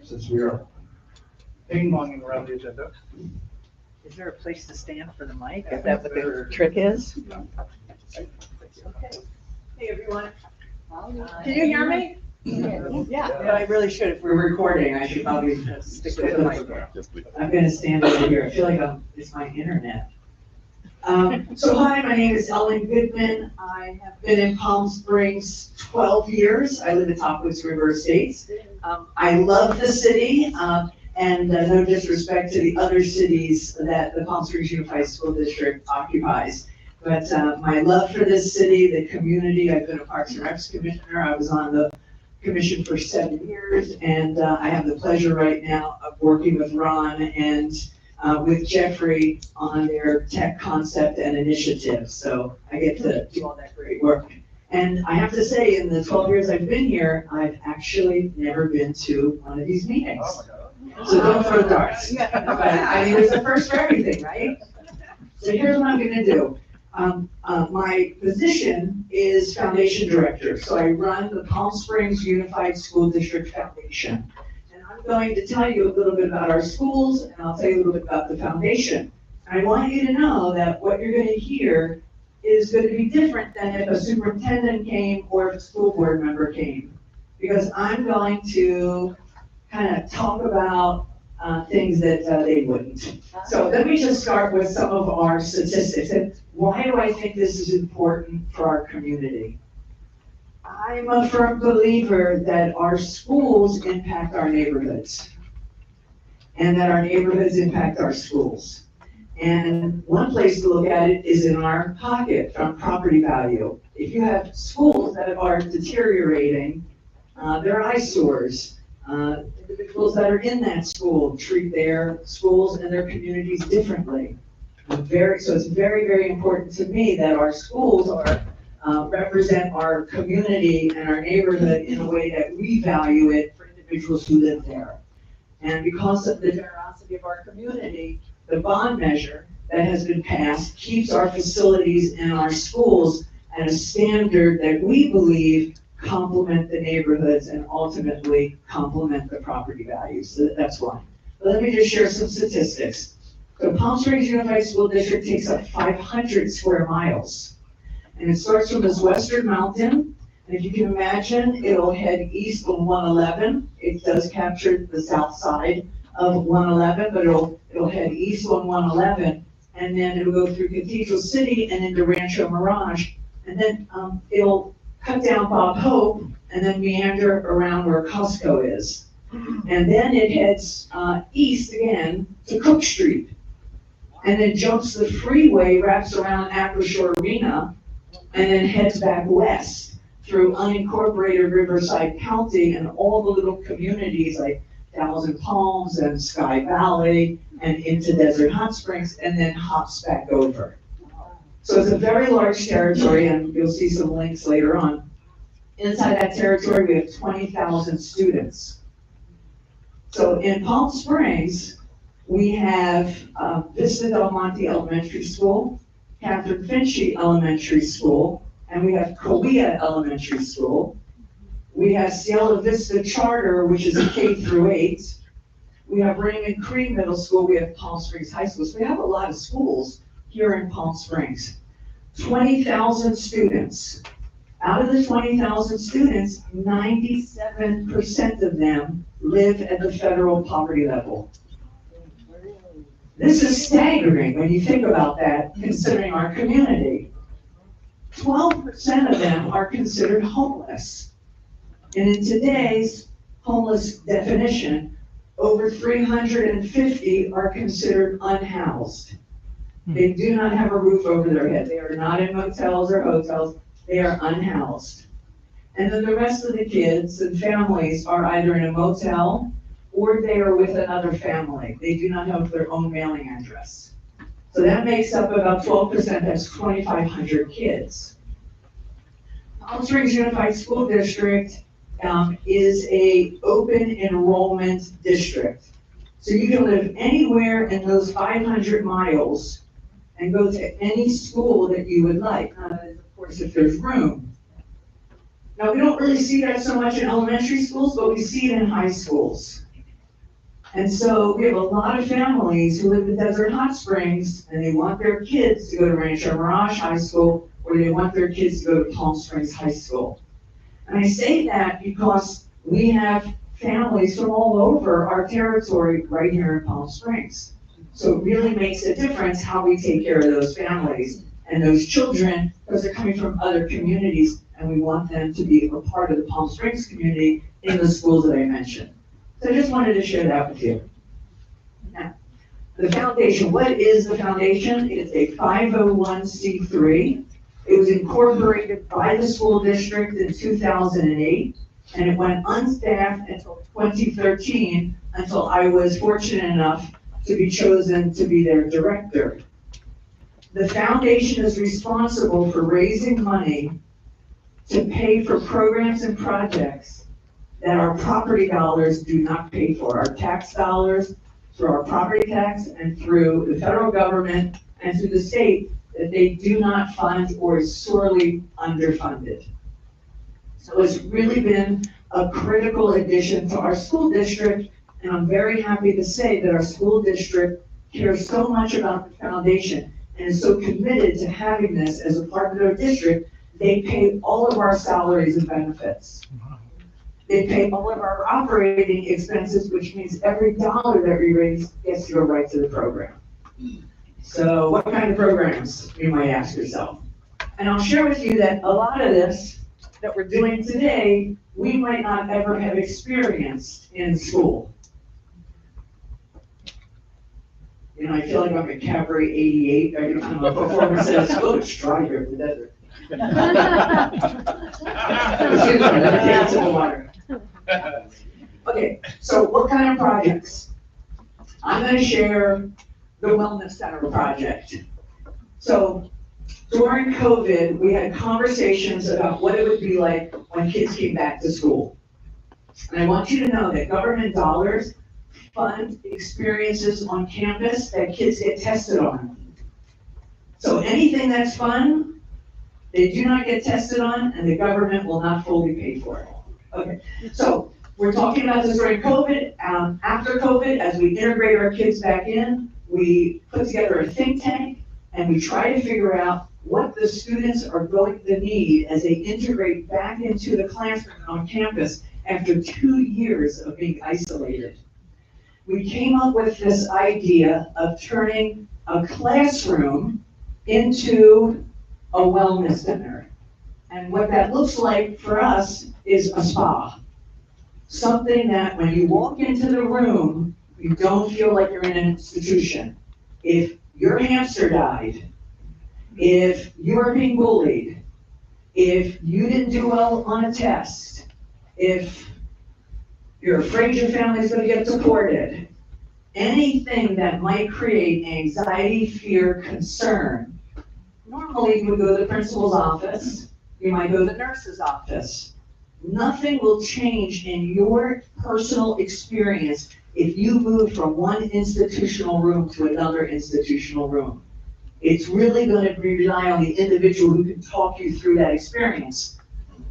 since we are ping-ponging around the agenda. Is there a place to stand for the mic? Is that what the trick is? Okay. Hey, everyone. Can you hear me? Yeah, but I really should. If we're recording, I should probably stick with the mic. I'm gonna stand over here. I feel like it's my internet. So hi, my name is Ellen Goodman. I have been in Palm Springs 12 years. I live in Top Woods River Estates. I love the city, and no disrespect to the other cities that the Palm Springs Unified School District occupies. But my love for this city, the community, I've been a Parks and Recs commissioner. I was on the commission for 7 years, and I have the pleasure right now of working with Ron and with Jeffrey on their tech concept and initiative. So I get to do all that great work. And I have to say, in the 12 years I've been here, I've actually never been to one of these meetings. So don't throw darts. But I mean, there's a first for everything, right? So here's what I'm gonna do. My position is foundation director, so I run the Palm Springs Unified School District Foundation. And I'm going to tell you a little bit about our schools, and I'll tell you a little bit about the foundation. I want you to know that what you're gonna hear is gonna be different than if a superintendent came or if a school board member came. Because I'm going to kind of talk about things that they wouldn't. So let me just start with some of our statistics. And why do I think this is important for our community? I'm a firm believer that our schools impact our neighborhoods, and that our neighborhoods impact our schools. And one place to look at it is in our pocket, from property value. If you have schools that are deteriorating, they're eyesores. Individuals that are in that school treat their schools and their communities differently. So it's very, very important to me that our schools represent our community and our neighborhood in a way that we value it for individuals who live there. And because of the generosity of our community, the bond measure that has been passed keeps our facilities and our schools at a standard that we believe complement the neighborhoods and ultimately complement the property values. So that's one. But let me just share some statistics. So Palm Springs Unified School District takes up 500 square miles. And it starts from this western mountain. And if you can imagine, it'll head east on 111. It does capture the south side of 111, but it'll head east on 111. And then it'll go through Cathedral City and into Rancho Mirage. And then it'll cut down Bob Hope and then meander around where Costco is. And then it heads east again to Cook Street. And then jumps the freeway, wraps around Acroshore Arena, and then heads back west through unincorporated Riverside County and all the little communities like Thousand Palms and Sky Valley and into Desert Hot Springs, and then hops back over. So it's a very large territory, and you'll see some links later on. Inside that territory, we have 20,000 students. So in Palm Springs, we have Vista Del Monte Elementary School, Catherine Finchie Elementary School, and we have Cahuilla Elementary School. We have Cielo Vista Charter, which is a K through 8. We have Raymond Cree Middle School. We have Palm Springs High School. So we have a lot of schools here in Palm Springs. 20,000 students. Out of the 20,000 students, 97% of them live at the federal poverty level. This is staggering when you think about that, considering our community. 12% of them are considered homeless. And in today's homeless definition, over 350 are considered unhoused. They do not have a roof over their head. They are not in motels or hotels. They are unhoused. And then the rest of the kids and families are either in a motel or they are with another family. They do not have their own mailing address. So that makes up about 12%. That's 2,500 kids. Palm Springs Unified School District is a open enrollment district. So you can live anywhere in those 500 miles and go to any school that you would like. Of course, if there's room. Now, we don't really see that so much in elementary schools, but we see it in high schools. And so we have a lot of families who live in Desert Hot Springs and they want their kids to go to Rancho Mirage High School or they want their kids to go to Palm Springs High School. And I say that because we have families from all over our territory right here in Palm Springs. So it really makes a difference how we take care of those families and those children because they're coming from other communities and we want them to be a part of the Palm Springs community in the schools that I mentioned. So I just wanted to share that with you. Now, the foundation, what is the foundation? It's a 501c3. It was incorporated by the school district in 2008, and it went unstaffed until 2013, until I was fortunate enough to be chosen to be their director. The foundation is responsible for raising money to pay for programs and projects that our property dollars do not pay for. Our tax dollars, through our property tax and through the federal government and through the state, that they do not fund or is sorely underfunded. So it's really been a critical addition to our school district, and I'm very happy to say that our school district cares so much about the foundation and is so committed to having this as a part of their district, they pay all of our salaries and benefits. They pay all of our operating expenses, which means every dollar that we raise gets to go right to the program. So what kind of programs, you might ask yourself? And I'll share with you that a lot of this that we're doing today, we might not ever have experienced in school. You know, I feel like I'm a Cabaret 88 every time a performer says, oh, it's dry here in the desert. Excuse me, let me take some water. Okay, so what kind of projects? I'm gonna share the Wellness Center project. So during COVID, we had conversations about what it would be like when kids came back to school. And I want you to know that government dollars fund experiences on campus that kids get tested on. So anything that's fun, they do not get tested on, and the government will not fully pay for it. Okay, so we're talking about this during COVID. After COVID, as we integrate our kids back in, we put together a think tank, and we try to figure out what the students are going to need as they integrate back into the classroom on campus after 2 years of being isolated. We came up with this idea of turning a classroom into a wellness center. And what that looks like for us is a spa. Something that when you walk into the room, you don't feel like you're in an institution. If your hamster died, if you're being bullied, if you didn't do well on a test, if you're afraid your family's gonna get deported, anything that might create anxiety, fear, concern, normally you would go to the principal's office, you might go to the nurse's office. Nothing will change in your personal experience if you move from one institutional room to another institutional room. It's really going to rely on the individual who can talk you through that experience.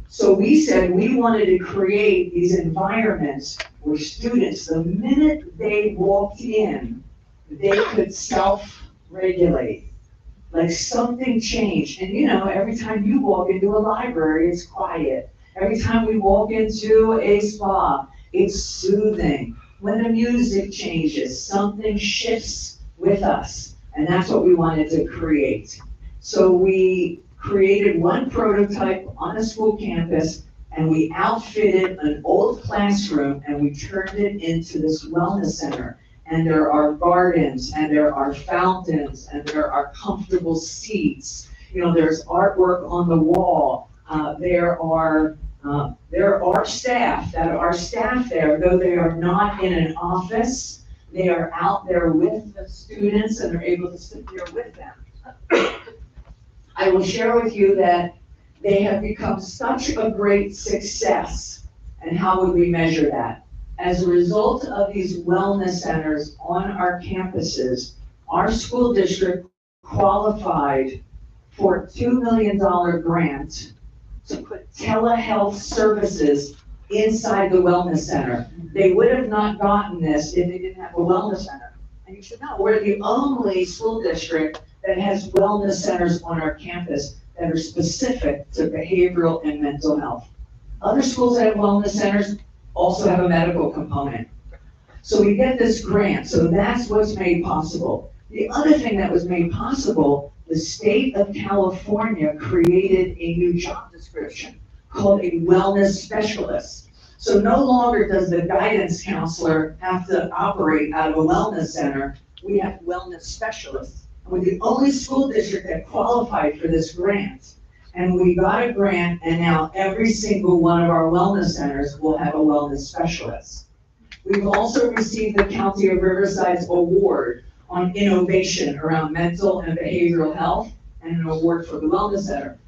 So we said we wanted to create these environments where students, the minute they walked in, they could self-regulate. Like something changed. And you know, every time you walk into a library, it's quiet. Every time we walk into a spa, it's soothing. When the music changes, something shifts with us. And that's what we wanted to create. So we created one prototype on a school campus, and we outfitted an old classroom, and we turned it into this wellness center. And there are gardens, and there are fountains, and there are comfortable seats. You know, there's artwork on the wall. There are staff that are staff there, though they are not in an office. They are out there with the students, and they're able to sit there with them. I will share with you that they have become such a great success. And how would we measure that? As a result of these wellness centers on our campuses, our school district qualified for a $2 million grant to put telehealth services inside the wellness center. They would have not gotten this if they didn't have a wellness center. And you should know, we're the only school district that has wellness centers on our campus that are specific to behavioral and mental health. Other schools that have wellness centers also have a medical component. So we get this grant, so that's what's made possible. The other thing that was made possible, the state of California created a new job description called a wellness specialist. So no longer does the guidance counselor have to operate out of a wellness center, we have wellness specialists. And we're the only school district that qualified for this grant. And we got a grant, and now every single one of our wellness centers will have a wellness specialist. We've also received the County of Riverside's award on innovation around mental and behavioral health, and an award for the wellness center.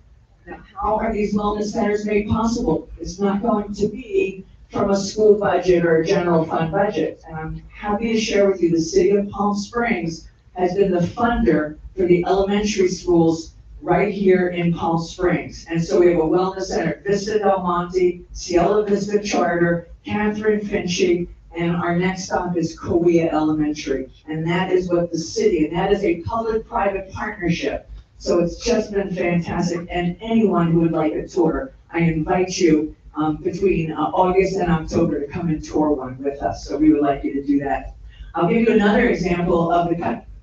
Now, how are these wellness centers made possible? It's not going to be from a school budget or a general fund budget. And I'm happy to share with you, the city of Palm Springs has been the funder for the elementary schools right here in Palm Springs. And so we have a wellness center, Vista Del Monte, Cielo Vista Charter, Catherine Finchie, and our next stop is Cahuilla Elementary. And that is what the city, and that is a public-private partnership. So it's just been fantastic. And anyone who would like a tour, I invite you. between August and October to come and tour one with us. So we would like you to do that. I'll give you another example of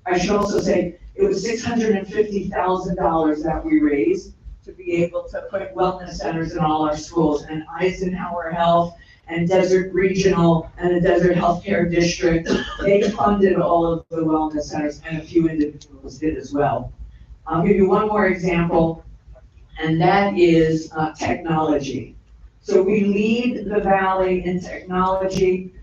I should also say, it was $650,000 that we raised to be able to put wellness centers in all our schools, and Eisenhower Health and Desert Regional and the Desert Healthcare District, they funded all of the wellness centers, and a few individuals did as well. I'll give you one more example, and that is technology. So we lead the Valley in technology,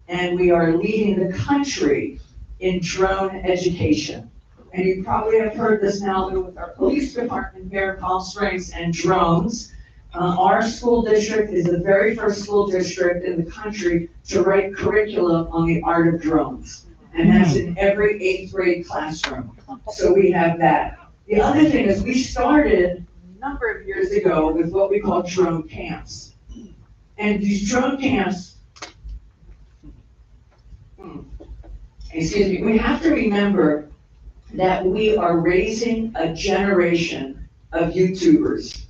and we are leading the country in drone education. And you probably have heard this now with our police department here in Palm Springs and drones. Our school district is the very first school district in the country to write curriculum on the art of drones. And that's in every 8th grade classroom. So we have that. The other thing is we started a number of years ago with what we call drone camps. And these drone camps, excuse me, we have to remember that we are raising a generation of YouTubers.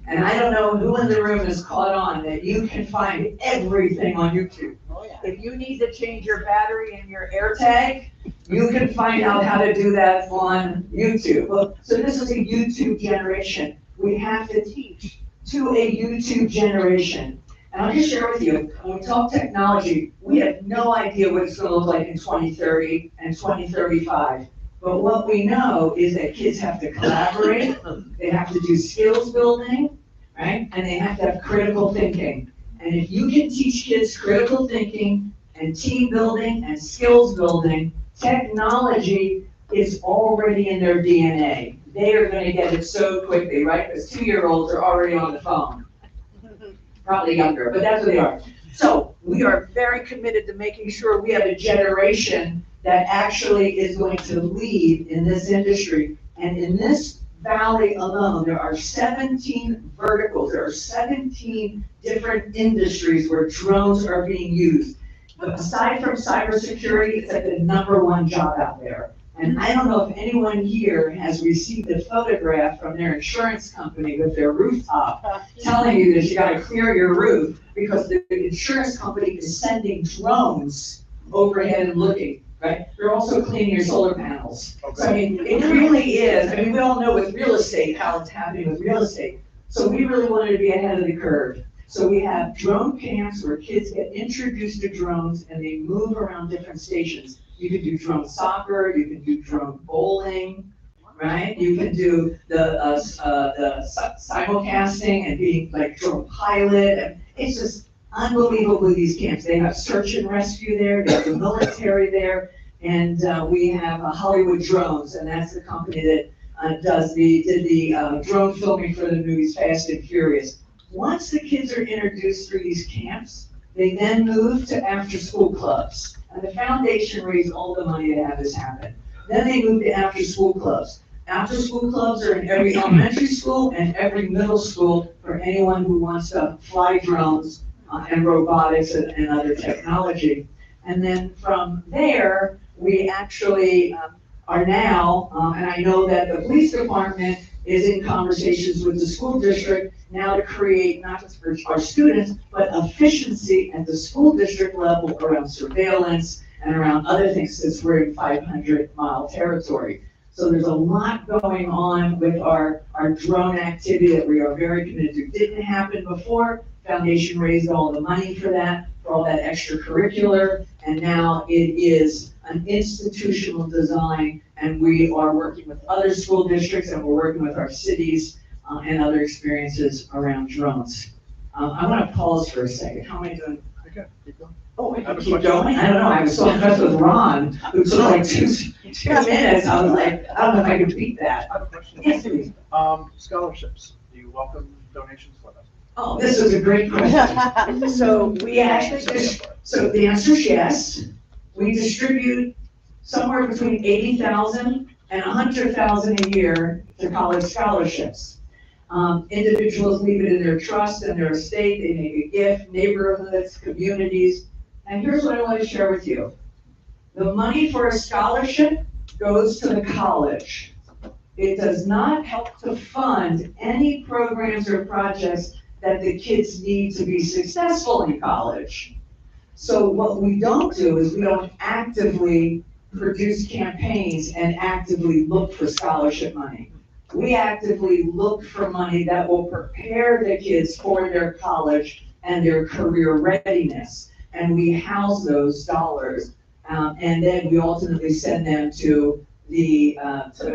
And I don't know who in the room has caught on that you can find everything on YouTube. If you need to change your battery in your AirTag, you can find out how to do that on YouTube. Well, so this is a YouTube generation. We have to teach to a YouTube generation. And I'll just share with you, when we talk technology, we have no idea what it's going to look like in 2030 and 2035. But what we know is that kids have to collaborate, they have to do skills building, right? And they have to have critical thinking. And if you can teach kids critical thinking and team building and skills building, technology is already in their DNA. They are going to get it so quickly, right? Because 2-year-olds are already on the phone. Probably younger, but that's what they are. So we are very committed to making sure we have a generation that actually is going to lead in this industry. And in this valley alone, there are 17 verticals. There are 17 different industries where drones are being used. But aside from cybersecurity, it's like the #1 job out there. And I don't know if anyone here has received a photograph from their insurance company with their rooftop telling you that you gotta clear your roof because the insurance company is sending drones overhead and looking, right? They're also cleaning your solar panels. So I mean, it really is, I mean, we all know with real estate, how it's happening with real estate. So we really wanted to be ahead of the curve. So we have drone camps where kids get introduced to drones and they move around different stations. You can do drone soccer, you can do drone bowling, right? You can do the simulcasting and being like drone pilot. And it's just unbelievable with these camps. They have search and rescue there, they have the military there, and we have Hollywood Drones, and that's the company that did the drone filming for the movies Fast and Furious. Once the kids are introduced through these camps, they then move to after-school clubs. And the foundation raised all the money to have this happen. Then they moved to after-school clubs. After-school clubs are in every elementary school and every middle school for anyone who wants to fly drones and robotics and other technology. And then from there, we actually are now, and I know that the police department is in conversations with the school district now to create, not just for our students, but efficiency at the school district level around surveillance and around other things, since we're in 500-mile territory. So there's a lot going on with our drone activity that we are very committed to. Didn't happen before. Foundation raised all the money for that, for all that extracurricular, and now it is an institutional design, and we are working with other school districts, and we're working with our cities and other experiences around drones. I want to pause for a second. How am I doing? Oh, I can keep going? I don't know. I was so impressed with Ron, who took like two minutes. I was like, I don't know if I could beat that. I have a question. Yes, please. Scholarships. Do you welcome donations for them? Oh, this is a great question. So we actually, so the answer is yes. We distribute somewhere between 80,000 and 100,000 a year to college scholarships. Individuals leave it in their trust and their estate. They make a gift, neighborhoods, communities. And here's what I want to share with you. The money for a scholarship goes to the college. It does not help to fund any programs or projects that the kids need to be successful in college. So what we don't do is we don't actively produce campaigns and actively look for scholarship money. We actively look for money that will prepare the kids for their college and their career readiness. And we house those dollars, and then we ultimately send them to the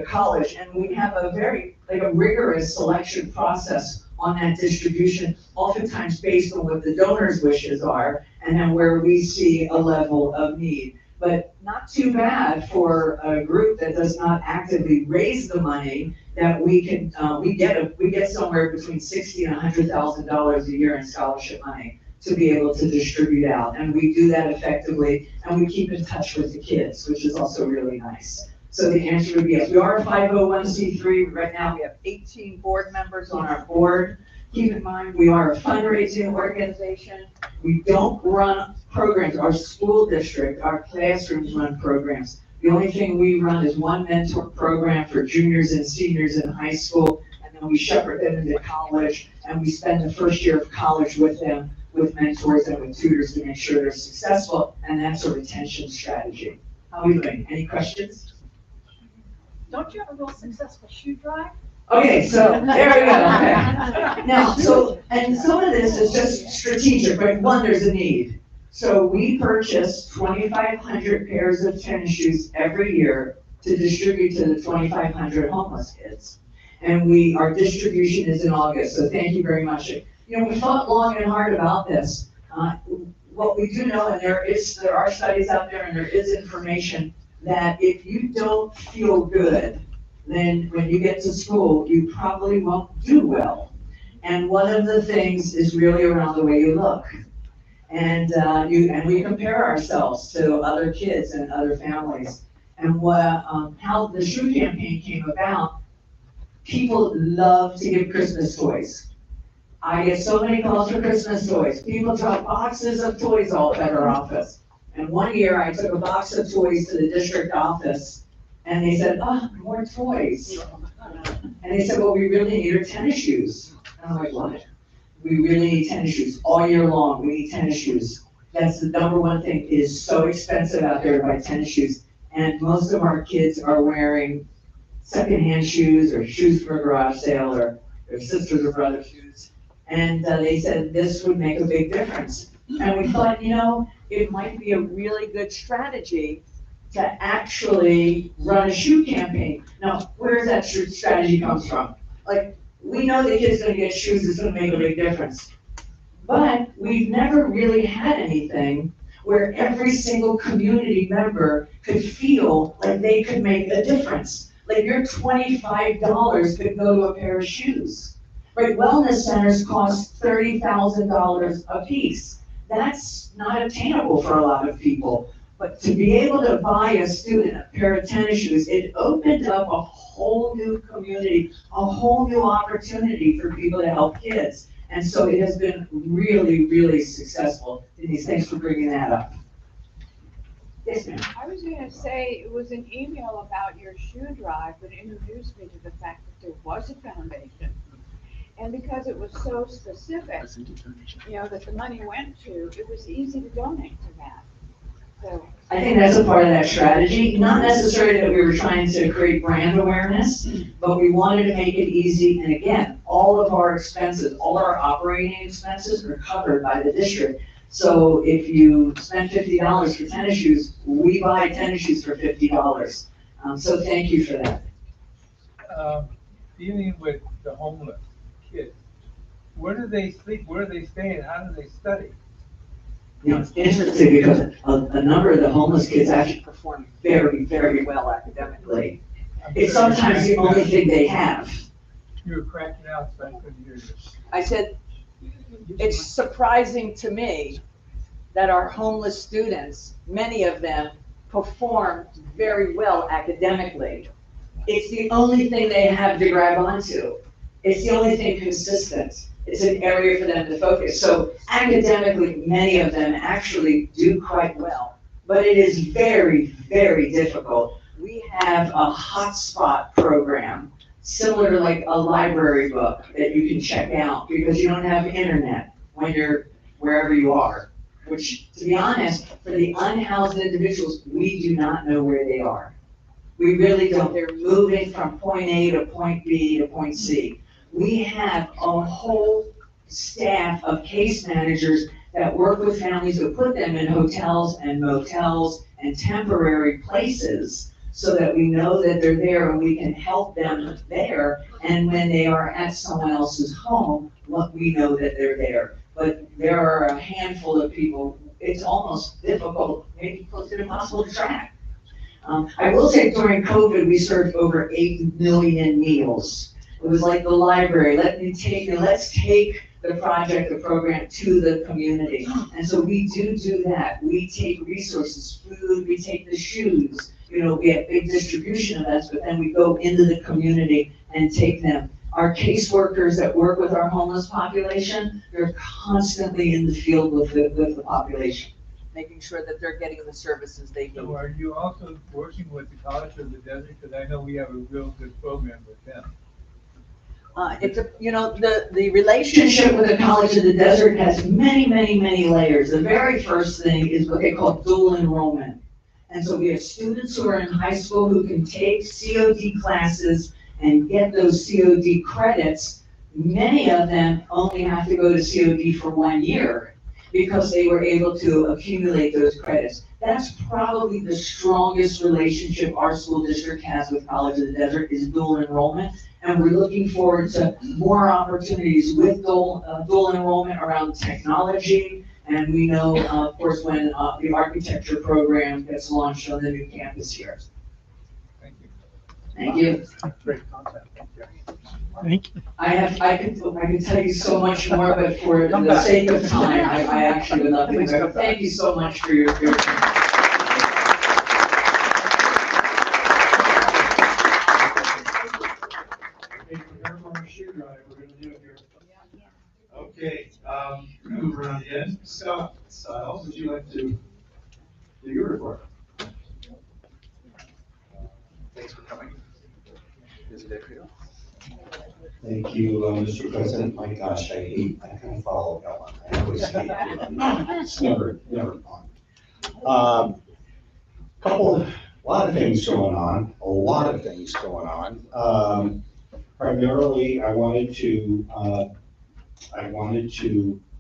college. And we have a very, a rigorous selection process on that distribution, oftentimes based on what the donors' wishes are, and then where we see a level of need. But not too bad for a group that does not actively raise the money that we can, we get somewhere between $60,000 and $100,000 a year in scholarship money to be able to distribute out. And we do that effectively, and we keep in touch with the kids, which is also really nice. So the answer would be yes. We are a 501c3. Right now we have 18 board members on our board. Keep in mind, we are a fundraising organization. We don't run programs. Our school district, our classrooms run programs. The only thing we run is one mentor program for juniors and seniors in high school, and then we shepherd them into college, and we spend the first year of college with them, with mentors and with tutors to make sure they're successful, and that's a retention strategy. How are we doing? Any questions? Don't you have a real successful shoe drive? Okay, so there we go. Okay. Now, and some of this is just strategic, right? One, there's a need. So we purchase 2,500 pairs of tennis shoes every year to distribute to the 2,500 homeless kids. And our distribution is in August, so thank you very much. You know, we thought long and hard about this. What we do know, and there are studies out there and there is information, that if you don't feel good, then when you get to school, you probably won't do well. And one of the things is really around the way you look. And we compare ourselves to other kids and other families. And how the shoe campaign came about, people love to give Christmas toys. I get so many calls for Christmas toys. People drop boxes of toys all at our office. And one year I took a box of toys to the district office, and they said, "Oh, more toys." And they said, "Well, we really need our tennis shoes." And I'm like, "What? We really need tennis shoes all year long. We need tennis shoes." That's the number one thing. It is so expensive out there to buy tennis shoes. And most of our kids are wearing secondhand shoes or shoes from a garage sale or their sisters or brothers' shoes. And they said this would make a big difference. And we thought, you know, it might be a really good strategy to actually run a shoe campaign. Now, where does that strategy comes from? Like, we know the kid's gonna get shoes, it's gonna make a big difference. But we've never really had anything where every single community member could feel like they could make a difference. Like your $25 could go to a pair of shoes. Right, wellness centers cost $30,000 a piece. That's not attainable for a lot of people. But to be able to buy a student a pair of tennis shoes, it opened up a whole new community, a whole new opportunity for people to help kids. And so it has been really, really successful. Denise, thanks for bringing that up. Yes, ma'am. I was going to say, it was an email about your shoe drive that introduced me to the fact that there was a foundation. And because it was so specific, you know, that the money went to, it was easy to donate to that. So I think that's a part of that strategy. Not necessarily that we were trying to create brand awareness, but we wanted to make it easy. And again, all of our expenses, all our operating expenses are covered by the district. So if you spend $50 for tennis shoes, we buy tennis shoes for $50. So thank you for that. Dealing with the homeless kids, where do they sleep? Where do they stay? And how do they study? You know, it's interesting because a number of the homeless kids actually perform very, very well academically. It's sometimes the only thing they have. You were cracking out, so I couldn't hear you. I said, it's surprising to me that our homeless students, many of them, perform very well academically. It's the only thing they have to grab onto. It's the only thing consistent. It's an area for them to focus. So academically, many of them actually do quite well, but it is very, very difficult. We have a hotspot program similar to like a library book that you can check out because you don't have internet when you're wherever you are. Which, to be honest, for the unhoused individuals, we do not know where they are. We really don't. They're moving from point A to point B to point C. We have a whole staff of case managers that work with families to put them in hotels and motels and temporary places so that we know that they're there and we can help them there. And when they are at someone else's home, we know that they're there. But there are a handful of people, it's almost difficult, maybe close to impossible to track. I will say during COVID, we served over 8 million meals. It was like the library, let's take the project, the program to the community. And so we do that. We take resources, food, we take the shoes, we have big distribution events, but then we go into the community and take them. Our caseworkers that work with our homeless population, they're constantly in the field with the population, making sure that they're getting the services they need. So are you also working with the College of the Desert? Because I know we have a real good program with them. The relationship with the College of the Desert has many, many, many layers. The very first thing is what they call dual enrollment. And so we have students who are in high school who can take COD classes and get those COD credits. Many of them only have to go to COD for 1 year because they were able to accumulate those credits. That's probably the strongest relationship our school district has with College of the Desert is dual enrollment. And we're looking forward to more opportunities with dual enrollment around technology. And we know, of course, when the architecture program gets launched on the new campus here. Thank you. Great concept. Thank you. Thank you. I could tell you so much more, but for the sake of time, I actually would love to. Thank you so much for your time. Okay, move around again. Scott Stiles, would you like to do your report? Thanks for coming. Busy day for you. Thank you, Mr. President. My gosh, I kind of follow Ellen. I always hate doing that. It's never fun. A lot of things going on. Primarily, I wanted to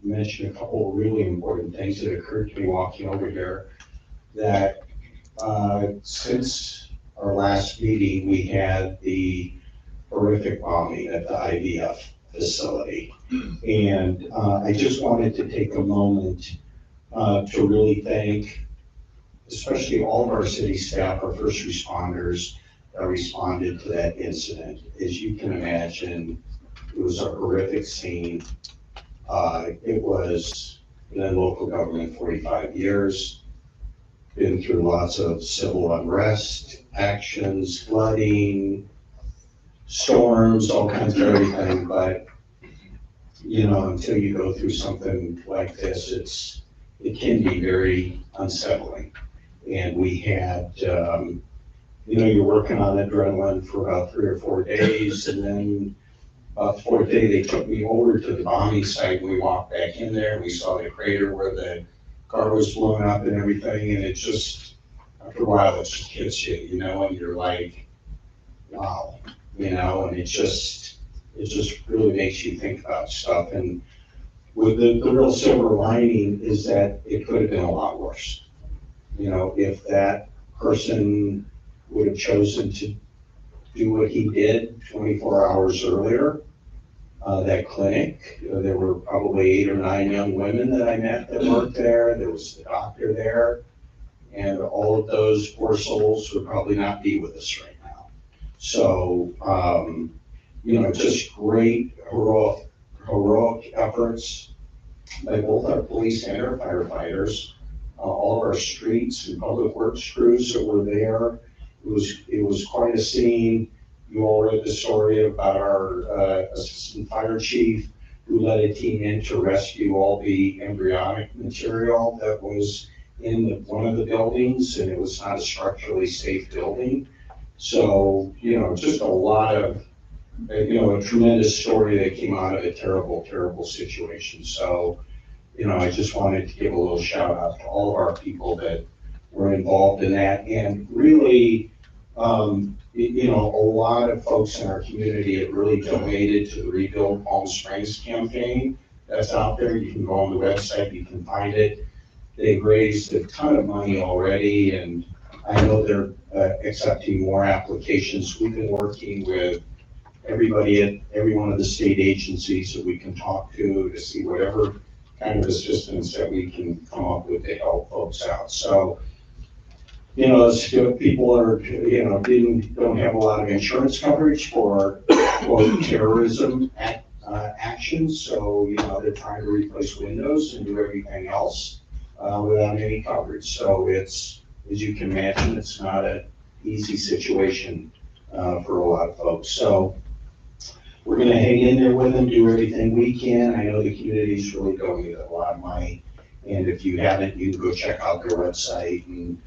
mention a couple of really important things that occurred to me walking over here. That since our last meeting, we had the horrific bombing at the IVF facility. And I just wanted to take a moment to really thank, especially all of our city staff, our first responders that responded to that incident. As you can imagine, it was a horrific scene. It was been in local government 45 years, been through lots of civil unrest, actions, flooding, storms, all kinds of everything, but until you go through something like this, it can be very unsettling. And we had, you're working on adrenaline for about 3 or 4 days, and then about the 4th day, they took me over to the bombing site. We walked back in there, and we saw the crater where the car was blown up and everything, and it just, after a while, it just hits you, and you're like, wow, and it just really makes you think about stuff. And with the real silver lining is that it could have been a lot worse. If that person would have chosen to do what he did 24 hours earlier, that clinic, there were probably 8 or 9 young women that I met that worked there. There was the doctor there, and all of those poor souls would probably not be with us right now. So, just great heroic efforts by both our police and our firefighters, all of our streets and public works crews that were there. It was quite a scene. You all read the story about our assistant fire chief who led a team in to rescue all the embryonic material that was in one of the buildings, and it was not a structurally safe building. So, just a lot of a tremendous story that came out of a terrible, terrible situation. So, I just wanted to give a little shout out to all of our people that were involved in that. And really, a lot of folks in our community have really donated to the Rebuild Palm Springs campaign that's out there. You can go on the website, you can find it. They've raised a ton of money already, and I know they're accepting more applications. We've been working with everybody at every one of the state agencies that we can talk to see whatever kind of assistance that we can come up with to help folks out. So, it's good. People are, don't have a lot of insurance coverage for terrorism actions. So, they're trying to replace windows and do everything else without any coverage. So it's, as you can imagine, it's not an easy situation for a lot of folks. So we're going to hang in there with them, do everything we can. I know the community's really donated a lot of money. And if you haven't, you can go check out their website. And,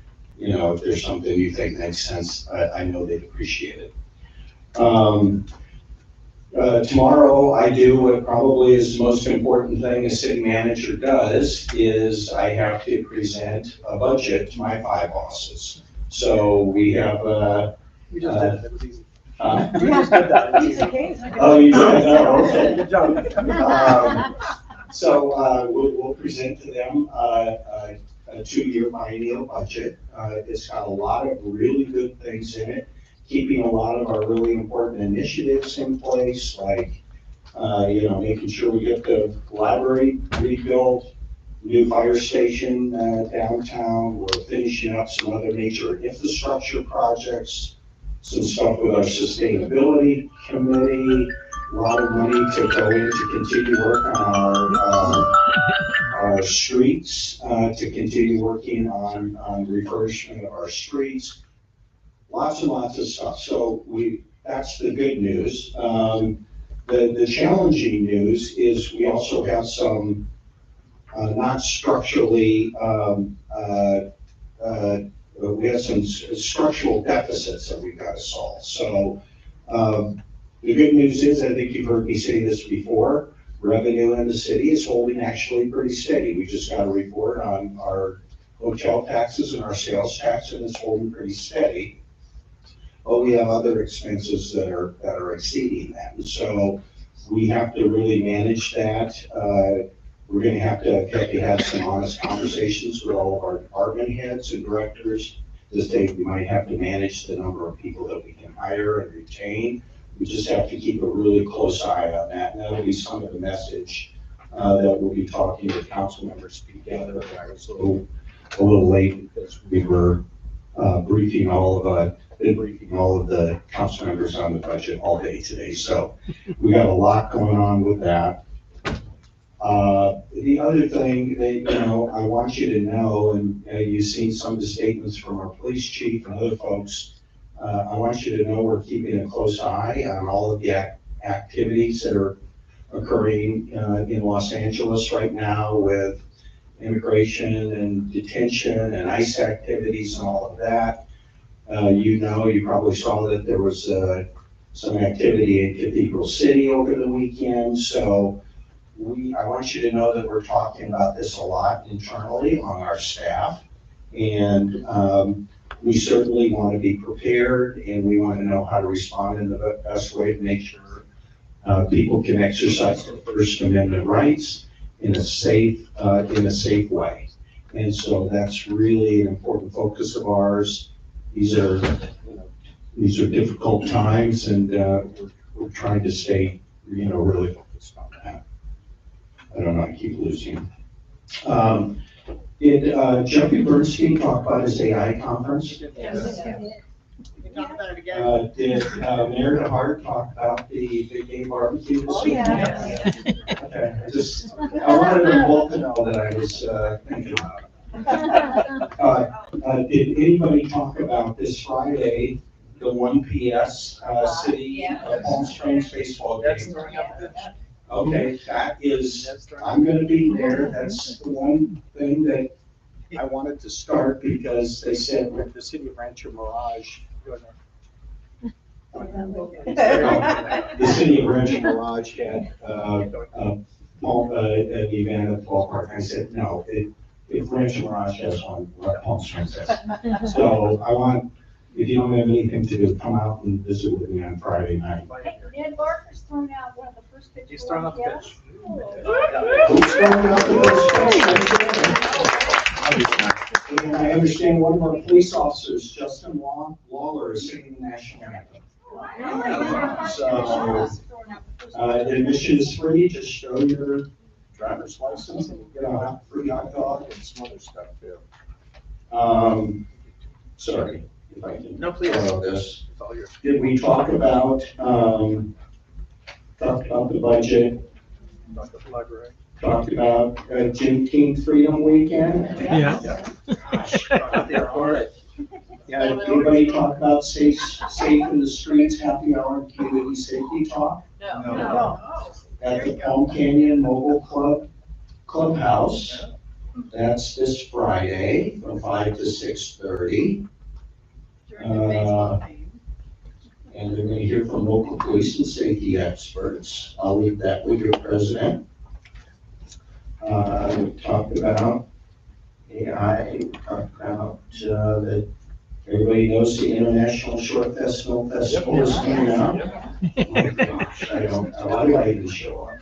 if there's something you think makes sense, I know they'd appreciate it. Tomorrow, I do what probably is the most important thing a city manager does, is I have to present a budget to my 5 bosses. So we have We just did it. It was easy. We just did that. It was easy. Oh, you did? Oh, okay. Good job. So we'll present to them a 2-year biennial budget. It's got a lot of really good things in it, keeping a lot of our really important initiatives in place, like, making sure we get the library rebuilt, new fire station downtown. We're finishing up some other major infrastructure projects, some stuff with our sustainability committee, a lot of money to go in to continue work on our streets, to continue working on refurbishment of our streets. Lots and lots of stuff. So that's the good news. The challenging news is we also have some not structurally, we have some structural deficits that we've got to solve. So the good news is, I think you've heard me say this before, revenue in the city is holding actually pretty steady. We just got a report on our hotel taxes and our sales tax, and it's holding pretty steady. But we have other expenses that are exceeding that. And so we have to really manage that. We're going to have to have some honest conversations with all of our department heads and directors to say we might have to manage the number of people that we can hire and retain. We just have to keep a really close eye on that. And that'll be some of the message that we'll be talking to council members together. I was a little late because we were briefing all of the council members on the budget all day today. So we got a lot going on with that. The other thing that, I want you to know, and you've seen some of the statements from our police chief and other folks, I want you to know we're keeping a close eye on all of the activities that are occurring in Los Angeles right now with immigration and detention and ICE activities and all of that. You probably saw that there was some activity in Cathedral City over the weekend. So I want you to know that we're talking about this a lot internally among our staff. And we certainly want to be prepared, and we want to know how to respond in the best way to make sure people can exercise their First Amendment rights in a safe way. And so that's really an important focus of ours. These are difficult times, and we're trying to stay, really focused on that. I don't know, I keep losing. Did Jeffrey Bernstein talk about his AI conference? Yes. Talk about it again. Did Mayor DeHart talk about the Big Game Barbecue? Oh, yeah. Okay, I wanted them both to know that I was thinking about it. Did anybody talk about this Friday, the 1 PS City Palm Springs baseball game? Okay, that is, I'm gonna be there. That's the one thing that I wanted to start because they said With the city of Rancho Mirage. The city of Rancho Mirage had an event at Paul Park. I said, no, if Rancho Mirage has one, let Palm Springs has. So I want, if you don't have anything to do, come out and visit with me on Friday night. Hey, Ned Barker's thrown out one of the first pitches. He's throwing out the pitch. Who's throwing out the pitch? And I understand one of our police officers, Justin Lawler, is singing the national anthem. So, admission is free, just show your driver's license and get a free hot dog and some other stuff too. Sorry, if I can. No, please. Borrow this. It's all yours. Did we talk about the budget? Talk to the library. Talked about Juneteenth Freedom Weekend? Yeah. All right. Yeah, anybody talk about safe in the streets, happy hour, and community safety talk? No. At the Palm Canyon Mobile Clubhouse. That's this Friday from 5 to 6:30. And they're going to hear from local police and safety experts. I'll leave that with your president. We talked about AI, talked about that everybody knows the International Short Festival is coming up. Oh my gosh, why do I even show up?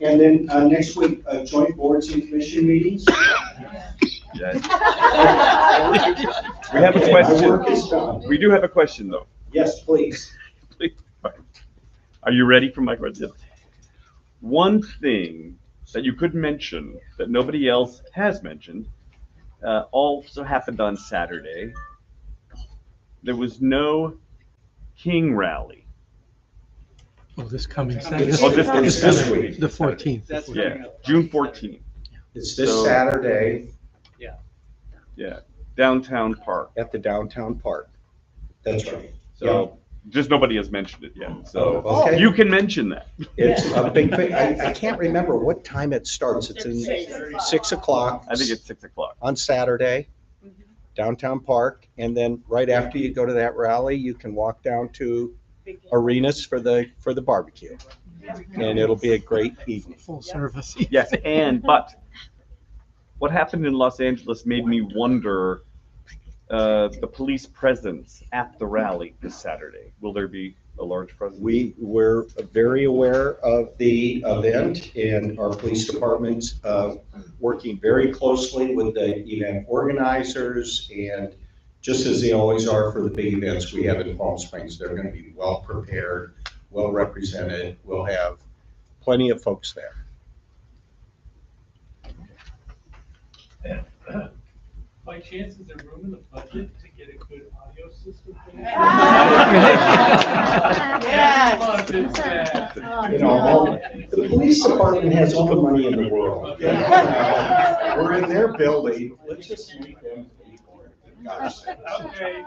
And then next week, joint boards and commission meetings. We have a Okay, question. my work is done. We do have a question, though. Yes, please. Are you ready for my question? One thing that you could mention that nobody else has mentioned also happened on Saturday. There was no King rally. Oh, this coming Saturday. Oh, this week. The 14th. Yeah, June 14th. It's this Saturday. Yeah, downtown park. At the downtown park. That's right. So just nobody has mentioned it yet. So Okay. you can mention that. It's a big thing. I can't remember what time it starts. It's in 6 o'clock. I think it's 6 o'clock. On Saturday, downtown park. And then right after you go to that rally, you can walk down to Arenas for the barbecue. And it'll be a great evening. Full service. Yes, but what happened in Los Angeles made me wonder the police presence at the rally this Saturday. Will there be a large presence? We're very aware of the event, and our police department's working very closely with the event organizers, and just as they always are for the big events we have in Palm Springs, they're going to be well prepared, well represented. We'll have plenty of folks there. By chance, is there room in the budget to get a good audio system? You know, the police department has all the money in the world. We're in their building. Let's just make them pay for it. Okay.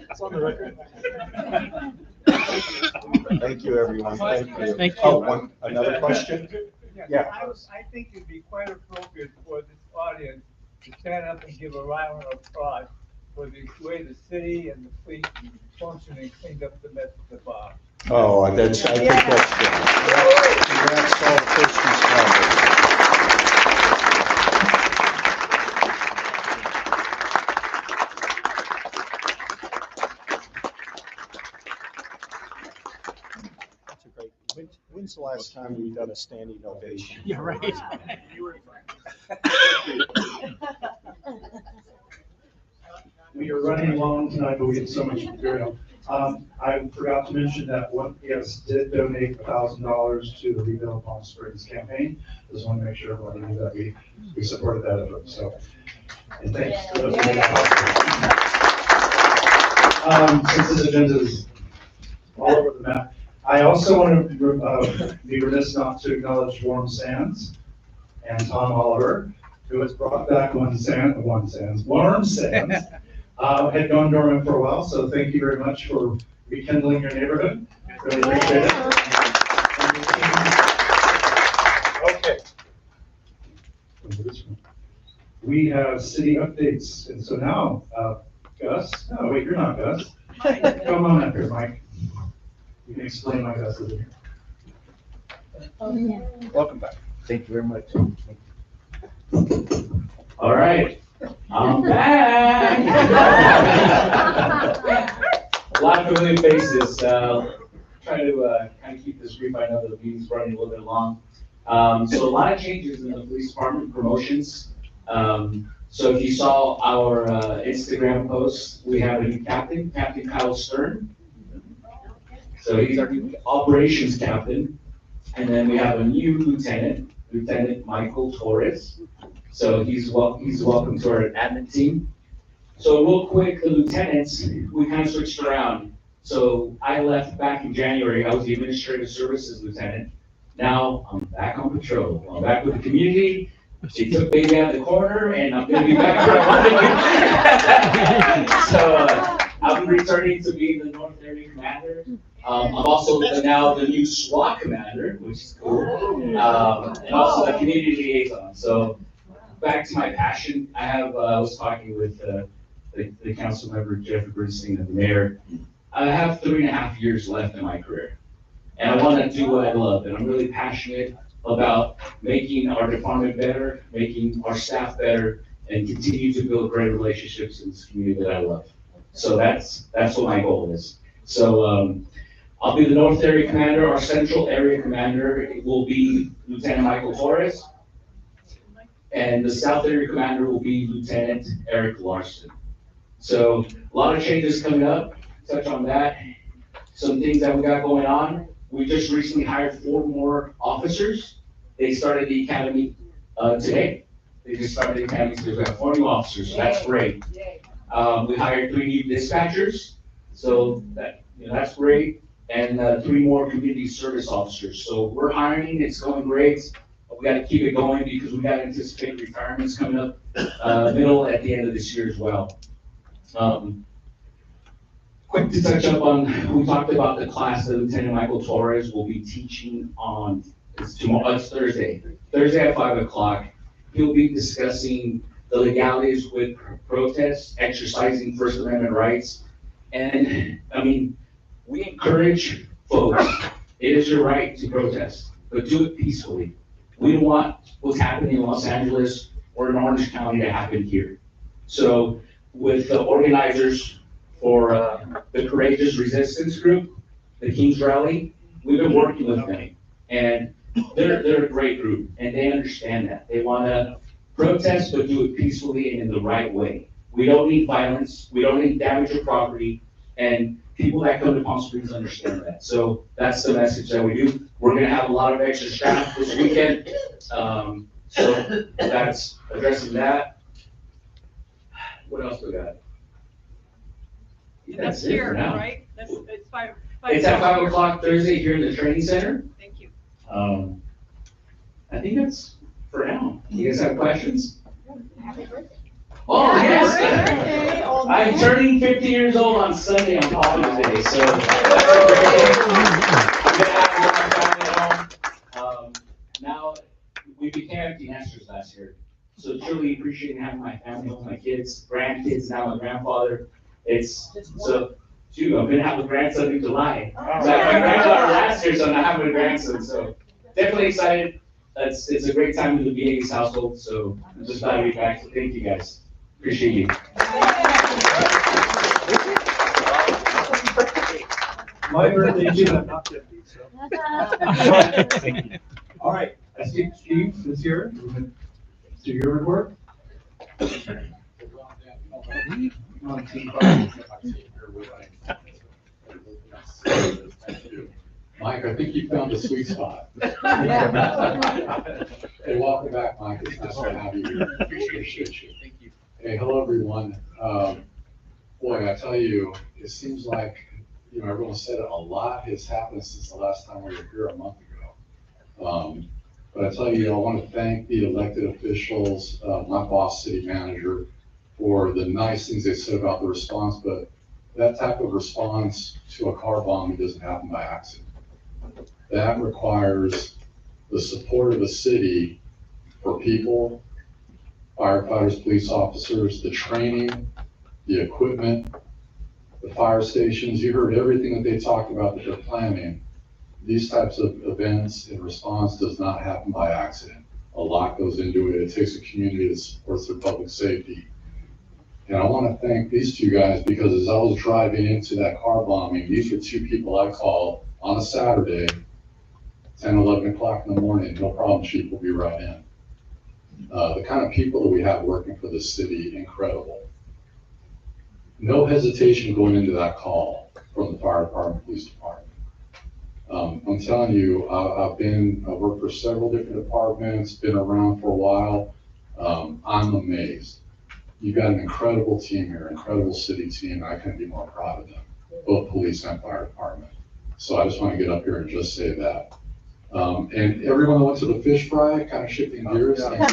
It's on the record. Thank you, everyone. Thank you. Thank you. Oh, another question? Yeah. I think it'd be quite appropriate for this audience to stand up and give a round of applause for the way the city and the police functioned and cleaned up the mess at the bar. Oh, I think that's good. Congrats to all the first responders. That's a great. When's the last time we've done a standing ovation? Yeah, right. We are running long tonight, but we had so much material. I forgot to mention that one, yes, did donate $1,000 to the Rebuild Palm Springs campaign. Just want to make sure everybody knew that we supported that effort, so. And thanks to those who made it possible. Since this agenda is all over the map, I also want to be remiss not to acknowledge Warm Sands and Tom Oliver, who has brought back Warm Sands. Had gone dormant for a while, so thank you very much for rekindling your neighborhood. Really appreciate it. Okay. we have city updates. And so now, Gus, oh wait, you're not Gus. Come on up here, Mike. You can explain why Gus isn't here. Welcome back. Thank you very much. All right, I'm back. A lot of familiar faces. Try to kind of keep this brief. I know the meeting's running a little bit long. So a lot of changes in the police department promotions. So if you saw our Instagram post, we have a new captain, Captain Kyle Stern. So he's our new operations captain. And then we have a new lieutenant, Lieutenant Michael Torres. So he's welcome to our admin team. So real quick, the lieutenants, we kind of switched around. So I left back in January. I was the administrative services lieutenant. Now I'm back on patrol. I'm back with the community. She took baby out of the corner, and I'm going to be back where I want to be. So I'll be returning to be the North Area Commander. I'm also now the new SWAT Commander, which is cool, and also the community liaison. So back to my passion. I was talking with the council member, Jeffrey Bernstein, and the mayor. I have 3.5 years left in my career, and I want to do what I love, and I'm really passionate about making our department better, making our staff better, and continue to build great relationships in this community that I love. So that's what my goal is. So I'll be the North Area Commander. Our Central Area Commander will be Lieutenant Michael Torres, and the South Area Commander will be Lieutenant Eric Larson. So a lot of changes coming up. Touch on that. Some things that we got going on. We just recently hired 4 more officers. They started the academy today. They just started the academy, so we have 4 new officers, so that's great. We hired 3 new dispatchers, so that's great, and 3 more community service officers. So we're hiring, it's going great. We got to keep it going because we got to anticipate retirements coming up middle at the end of this year as well. Quick to touch up on, we talked about the class that Lieutenant Michael Torres will be teaching on. It's Thursday at 5 o'clock. He'll be discussing the legalities with protests, exercising First Amendment rights. And I mean, we encourage folks, it is your right to protest, but do it peacefully. We don't want what's happening in Los Angeles or in Orange County to happen here. So with the organizers for the Courageous Resistance Group, the King's Rally, we've been working with them. And they're a great group, and they understand that. They want to protest, but do it peacefully and in the right way. We don't need violence. We don't need damage of property. And people that come to Palm Springs understand that. So that's the message that we do. We're going to have a lot of extra staff this weekend. So that's addressing that. What else we got? That's it for now. Right? It's 5. It's at 5 o'clock Thursday here in the training center. Thank you. I think that's for now. You guys have questions? Happy birthday. Oh, yes. I'm turning 50 years old on Sunday on Father's Day, so that's a great day. Now, we became empty nesters last year, so truly appreciating having my family home, my kids, grandkids, now my grandfather. It's so. Shoot, I'm gonna have a grandson in July. So I had my granddaughter last year, so I'm not having a grandson. So definitely excited. It's a great time in the Villegas household. So I'm just glad to be back. So thank you guys. Appreciate you. My birthday too, I'm not 50, so. All right, Steve is here. Do your report. Mike, I think you found a sweet spot. Hey, welcome back, Mike. It's nice to have you here. Appreciate you. Thank you. Hey, hello, everyone. Boy, I tell you, it seems like, everyone said it, a lot has happened since the last time we were here a month ago. But I tell you, I want to thank the elected officials, my boss, city manager, for the nice things they said about the response, but that type of response to a car bombing doesn't happen by accident. That requires the support of the city for people firefighters, police officers, the training, the equipment, the fire stations. You heard everything that they talked about that they're planning. These types of events and response does not happen by accident. A lot goes into it. It takes a community that supports their public safety. And I want to thank these two guys because as I was driving into that car bombing, these were two people I called on a Saturday, 10, 11 o'clock in the morning. No problem, chief, will be right in. The kind of people that we have working for the city, incredible. No hesitation going into that call from the fire department, police department. I'm telling you, I've worked for several different departments, been around for a while. I'm amazed. You've got an incredible team here, incredible city team. I couldn't be more proud of them, both police and fire department. So I just want to get up here and just say that. And everyone that went to the fish fry, kind of shifting gears. I had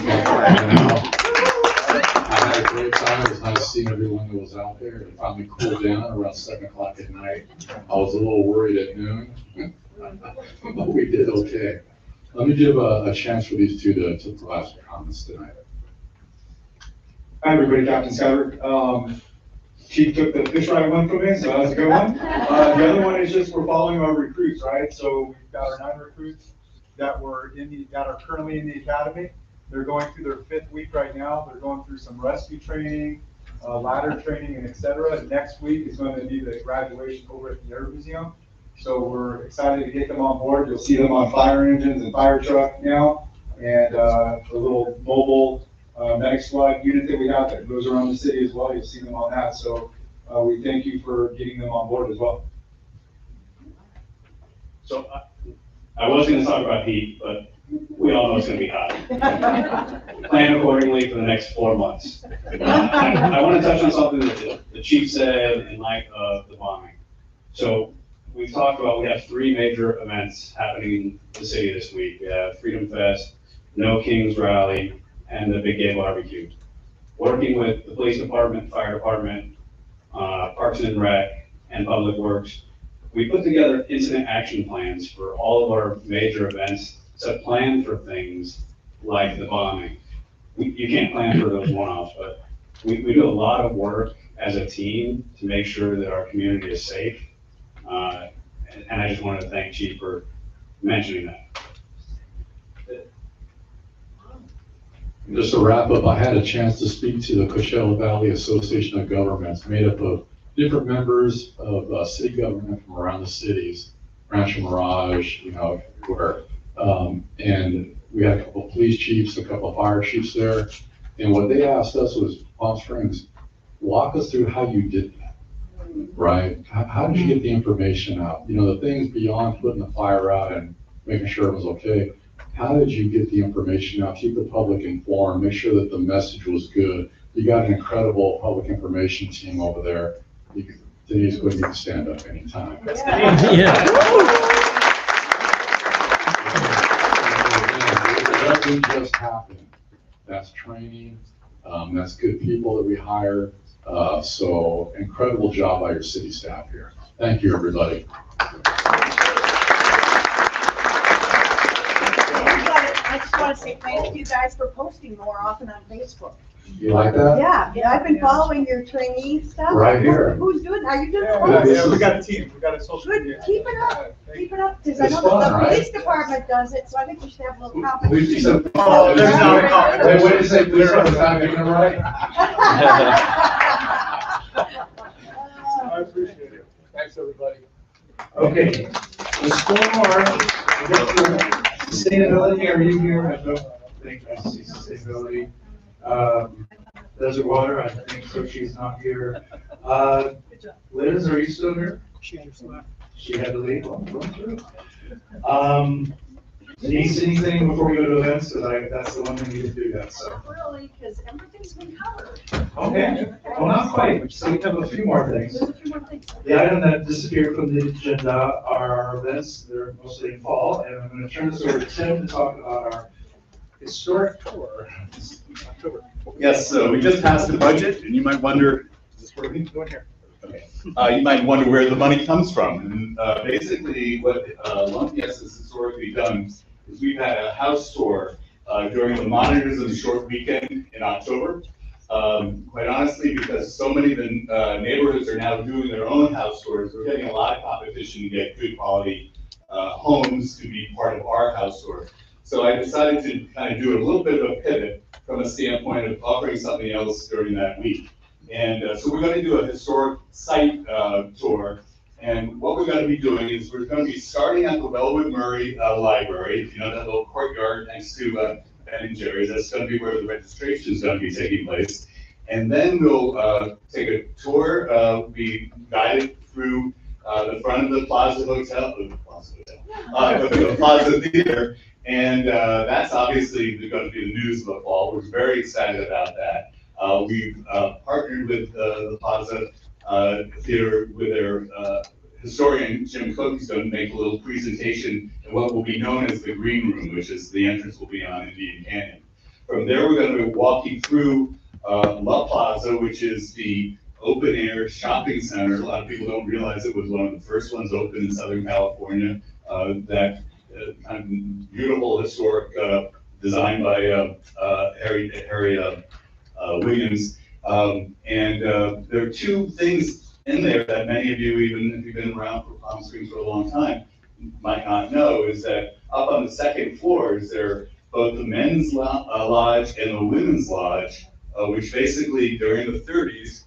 a great time. It was nice seeing everyone that was out there. It finally cooled down around 7 o'clock at night. I was a little worried at noon, but we did okay. Let me give a chance for these two to provide some comments tonight. Hi, everybody, Captain Scudder. Chief took the fish fry one from me, so that was a good one. The other one is just we're following our recruits, right? So we've got our 9 recruits that are currently in the academy. They're going through their 5th week right now. They're going through some rescue training, ladder training, and etc. Next week is going to be the graduation over at the Air Museum. So we're excited to get them on board. You'll see them on fire engines and fire truck now, and the little mobile medic squad unit that we have that goes around the city as well. You'll see them on that. So we thank you for getting them on board as well. So I was going to talk about heat, but we all know it's going to be hot. Plan accordingly for the next 4 months. I want to touch on something that the chief said in light of the bombing. So we've talked about, we have 3 major events happening in the city this week. We have Freedom Fest, No Kings Rally, and the Big Gay Barbecue. Working with the police department, fire department, Parks and Rec, and Public Works, we put together incident action plans for all of our major events to plan for things like the bombing. You can't plan for those one-offs, but we do a lot of work as a team to make sure that our community is safe. And I just wanted to thank Chief for mentioning that. Just to wrap up, I had a chance to speak to the Coachella Valley Association of Governments, made up of different members of city government from around the cities, Rancho Mirage, everywhere. And we had a couple of police chiefs, a couple of fire chiefs there. And what they asked us was, Palm Springs, walk us through how you did that, right? How did you get the information out? The things beyond putting the fire out and making sure it was okay. How did you get the information out, keep the public informed, make sure that the message was good? You got an incredible public information team over there. Denise, go ahead and stand up anytime. Yeah. That didn't just happen. That's training. That's good people that we hire. So incredible job by your city staff here. Thank you, everybody. I just want to say thank you guys for posting more often on Facebook. You like that? Yeah, I've been following your trainee stuff. Right here. Who's doing? Are you doing? Yeah, we got a team. We got a social media. Good. Keep it up. Keep it up. Because I It's know fun, the right? police department does it, so I think we should have a little competition. Oh, there's not a competition. Wait, say police department's not doing it right? I appreciate it. Thanks, everybody. Okay, let's go more. Sustainability, are you here? I don't think I see sustainability. Desert Water, I think so, she's not here. Liz, are you still here? She had to leave. Well, go through. Denise, anything before we go to events? Because that's the one thing you do that, so. Not really, because everything's been covered. Okay, well, not quite, so we have a few more things. There's a few more things. The item that disappeared from the agenda are our events. They're mostly in fall, and I'm going to turn this over to Tim to talk about our historic tour. October. Yes, so we just passed the budget, and you might wonder, is this working? Go in here. Okay. You might wonder where the money comes from. And basically, what Lumpias has historically done is we've had a house tour during the Monitors of the Short Weekend in October. Quite honestly, because so many of the neighborhoods are now doing their own house tours, we're getting a lot of competition to get good quality homes to be part of our house tour. So I decided to kind of do a little bit of a pivot from a standpoint of offering something else during that week. And so we're going to do a historic site tour. And what we're going to be doing is we're going to be starting at the Wellwood Murray Library, you know, that little courtyard next to Ben and Jerry's. That's going to be where the registration is going to be taking place. And then we'll take a tour, be guided through the front of the Plaza Hotel, the Plaza Theater. And that's obviously going to be the news of the fall. We're very excited about that. We've partnered with the Plaza Theater with their historian, Jim Cook, who's going to make a little presentation in what will be known as the Green Room, which is the entrance will be on Indian Canyon. From there, we're going to be walking through La Plaza, which is the open air shopping center. A lot of people don't realize it was one of the first ones open in Southern California. That kind of beautiful historic design by Harry Williams. There are two things in there that many of you, even if you've been around for Palm Springs for a long time, might not know, is that up on the second floor is there both the men's lodge and the women's lodge, which basically during the 30s,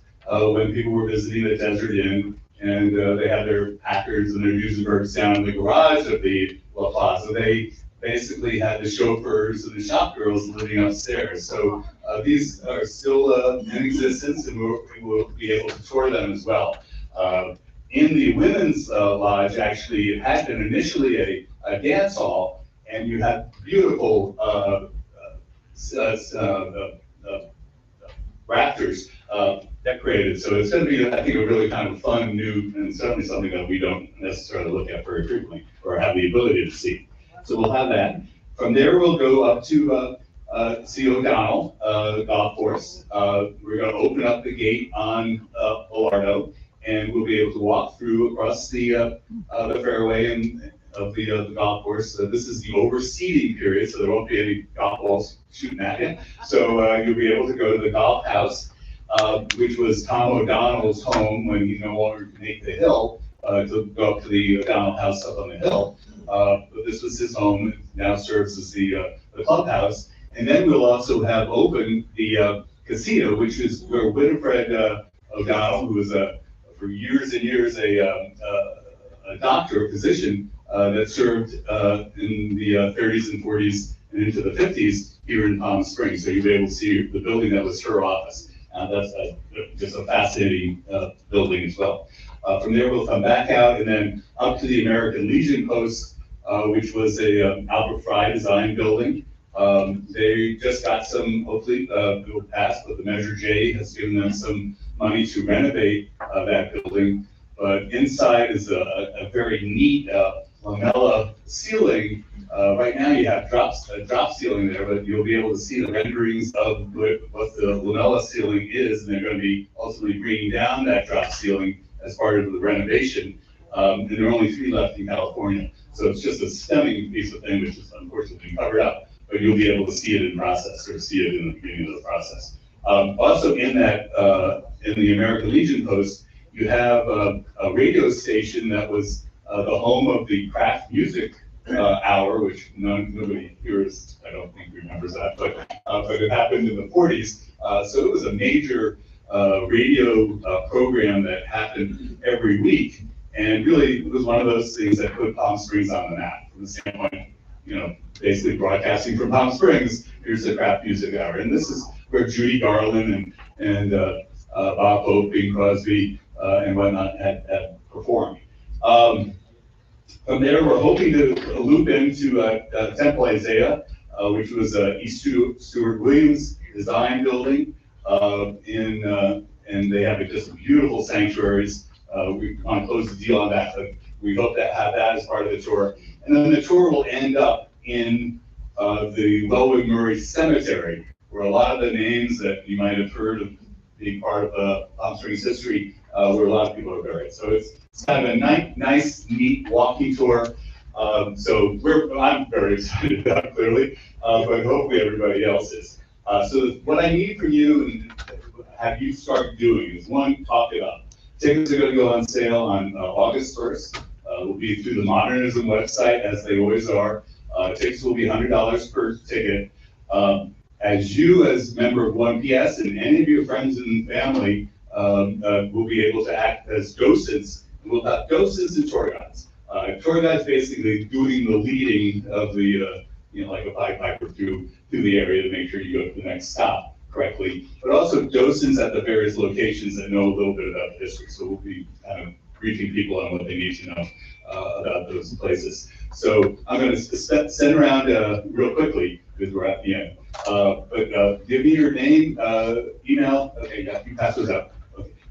when people were visiting the Desert Inn, and they had their Packards and their Duesenbergs down in the garage of the La Plaza, they basically had the chauffeurs and the shop girls living upstairs. So these are still in existence, and we'll be able to tour them as well. In the women's lodge, actually, it had been initially a dance hall, and you had beautiful rafters decorated. So it's going to be, I think, a really kind of fun, new, and certainly something that we don't necessarily look at very frequently or have the ability to see. So we'll have that. From there, we'll go up to see O'Donnell Golf Course. We're going to open up the gate on Olardo, and we'll be able to walk through across the fairway and of the golf course. So this is the overseeding period, so there won't be any golf balls shooting at you. So you'll be able to go to the golf house, which was Tom O'Donnell's home when he no longer could make the hill to go up to the O'Donnell house up on the hill. But this was his home. It now serves as the clubhouse. And then we'll also have open the casino, which is where Winifred O'Donnell, who was for years and years a doctor, a physician that served in the 30s and 40s and into the 50s here in Palm Springs. So you'll be able to see the building that was her office. That's just a fascinating building as well. From there, we'll come back out and then up to the American Legion Post, which was a Albert Fry design building. They just got some, hopefully, it will pass, but the Measure J has given them some money to renovate that building. But inside is a very neat lamella ceiling. Right now you have a drop ceiling there, but you'll be able to see the renderings of what the lamella ceiling is, and they're going to be ultimately bringing down that drop ceiling as part of the renovation. And there are only 3 left in California. So it's just a stunning piece of thing, which is unfortunately covered up, but you'll be able to see it in process, or see it in the beginning of the process. Also in that, in the American Legion Post, you have a radio station that was the home of the craft music hour, which nobody here is, I don't think remembers that, but it happened in the 40s. So it was a major radio program that happened every week, and really it was one of those things that put Palm Springs on the map from the standpoint, you know, basically broadcasting from Palm Springs. Here's the craft music hour, and this is where Judy Garland and Bob Hope, Bing Crosby, and whatnot had performed. From there, we're hoping to loop into Temple Isaiah, which was East Stewart Williams design building, and they have just beautiful sanctuaries. We want to close the deal on that, but we hope to have that as part of the tour. And then the tour will end up in the Wellwood Murray Cemetery, where a lot of the names that you might have heard of being part of Palm Springs history, where a lot of people are buried. So it's kind of a nice, neat walking tour. So I'm very excited about it, clearly, but hopefully everybody else is. So what I need from you and have you start doing is, one, talk it up. Tickets are going to go on sale on August 1st. Will be through the Modernism website, as they always are. Tickets will be $100 per ticket. As you, as member of 1PS, and any of your friends and family will be able to act as docents. We'll have docents and tour guides. Tour guides basically doing the leading of the, like a Pied Piper through the area to make sure you go to the next stop correctly. But also docents at the various locations that know a little bit about the history. So we'll be kind of briefing people on what they need to know about those places. So I'm going to send around real quickly because we're at the end. But give me your name, email. Okay, yeah, you pass those out.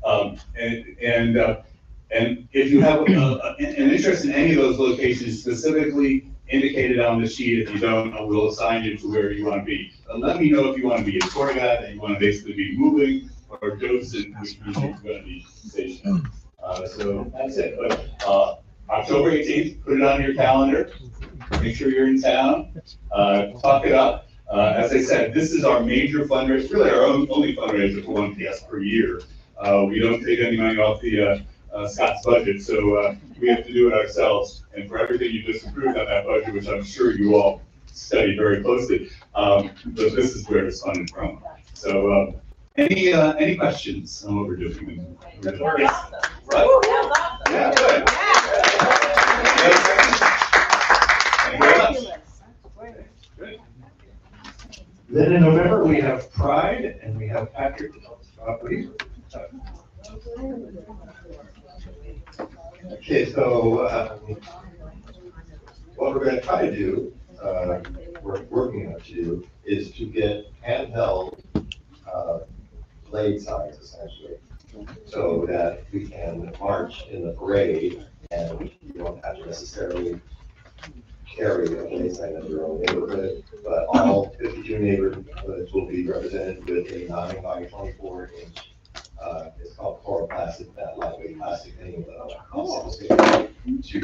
Okay. And if you have an interest in any of those locations specifically indicated on the sheet, if you don't, we'll assign you to where you want to be. Let me know if you want to be a tour guide, that you want to basically be moving, or docent, which means you're going to be stationary. So that's it. But October 18th, put it on your calendar. Make sure you're in town. Talk it up. As I said, this is our major fundraiser, really our only fundraiser for 1PS per year. We don't take any money off the Scott's budget, so we have to do it ourselves. And for everything you just approved on that budget, which I'm sure you all study very closely, but this is where it's funded from. So any questions on what we're doing? Yes. Right? Yeah, good. Then in November, we have Pride, and we have Patrick, please. Okay, so what we're going to try to do, we're working on to do, is to get handheld blade signs essentially, so that we can march in the parade and you don't have to necessarily carry a blade sign in your own neighborhood, but all 52 neighborhoods will be represented with a 9 by 24 inch. It's called chloroplast, that lightweight plastic thing to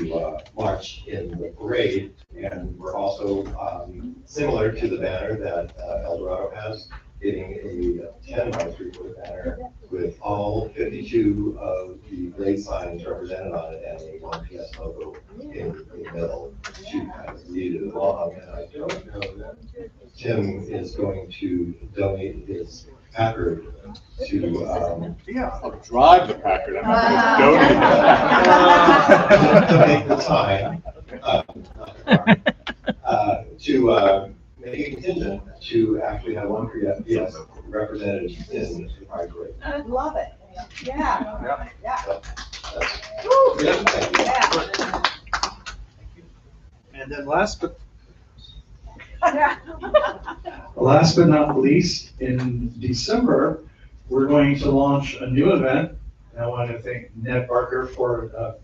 march in the parade. And we're also similar to the banner that El Dorado has, getting a 10 by 3-foot banner with all 52 of the blade signs represented on it and a 1PS logo in the middle to kind of lead it along. And I don't know that Tim is going to donate his Packard to I'll drive the Packard. I'm not donate the time to make a contingent to actually have 1PS represented in the Pride Parade. I love it. Yeah. Yeah. And then last but not least, in December, we're going to launch a new event. And I want to thank Ned Barker for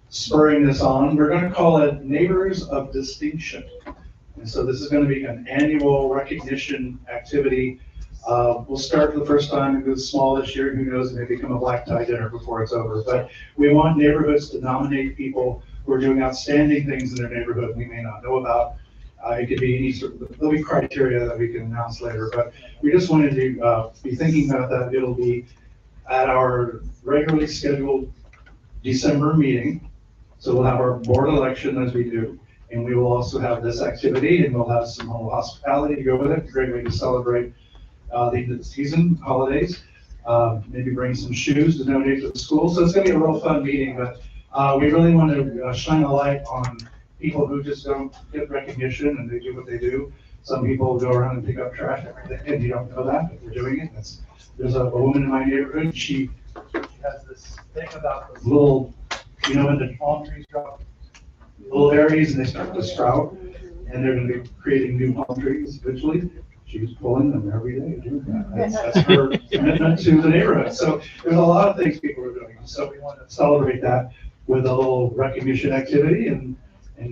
spurring this on. We're going to call it Neighbors of Distinction. And so this is going to be an annual recognition activity. We'll start for the first time, it was small this year, who knows, it may become a black tie dinner before it's over. But we want neighborhoods to nominate people who are doing outstanding things in their neighborhood we may not know about. It could be any sort of, there'll be criteria that we can announce later, but we just wanted to be thinking about that. It'll be at our regularly scheduled December meeting. So we'll have our board election as we do, and we will also have this activity, and we'll have some hospitality to go with it. A great way to celebrate the season holidays. Maybe bring some shoes to donate to the school. So it's going to be a real fun meeting, but we really want to shine a light on people who just don't get recognition and they do what they do. Some people go around and pick up trash every day, and you don't know that, but they're doing it. There's a woman in my neighborhood, she has this thing about those little, when the palm trees drop little berries and they start to sprout, and they're going to be creating new palm trees eventually. She's pulling them every day doing that. That's her commitment to the neighborhood. So there's a lot of things people are doing. So we want to celebrate that with a little recognition activity and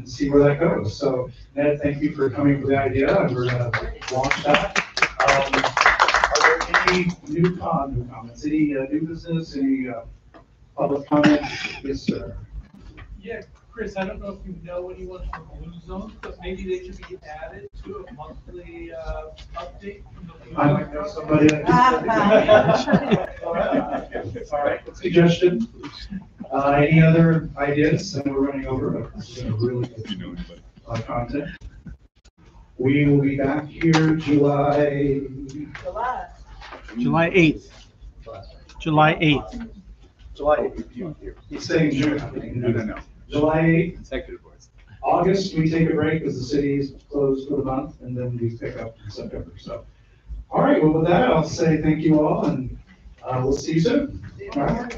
see where that goes. So Ned, thank you for coming with the idea, and we're going to launch that. Are there any new comments? Any new business? Any public comments? Yes, sir. Yeah, Chris, I don't know if you know anyone from Blue Zone, but maybe they should be added to a monthly update from the Blue Zone. I might know somebody. All right, suggestion. Any other ideas? And we're running over, but this is a really good content. We will be back here July. July 8th. July 8th. July 8th. He's saying June. No. July 8th. Consecutive boards. August, we take a break because the city is closed for the month, and then we pick up in September. So, all right, well, with that, I'll say thank you all, and we'll see you soon. All right.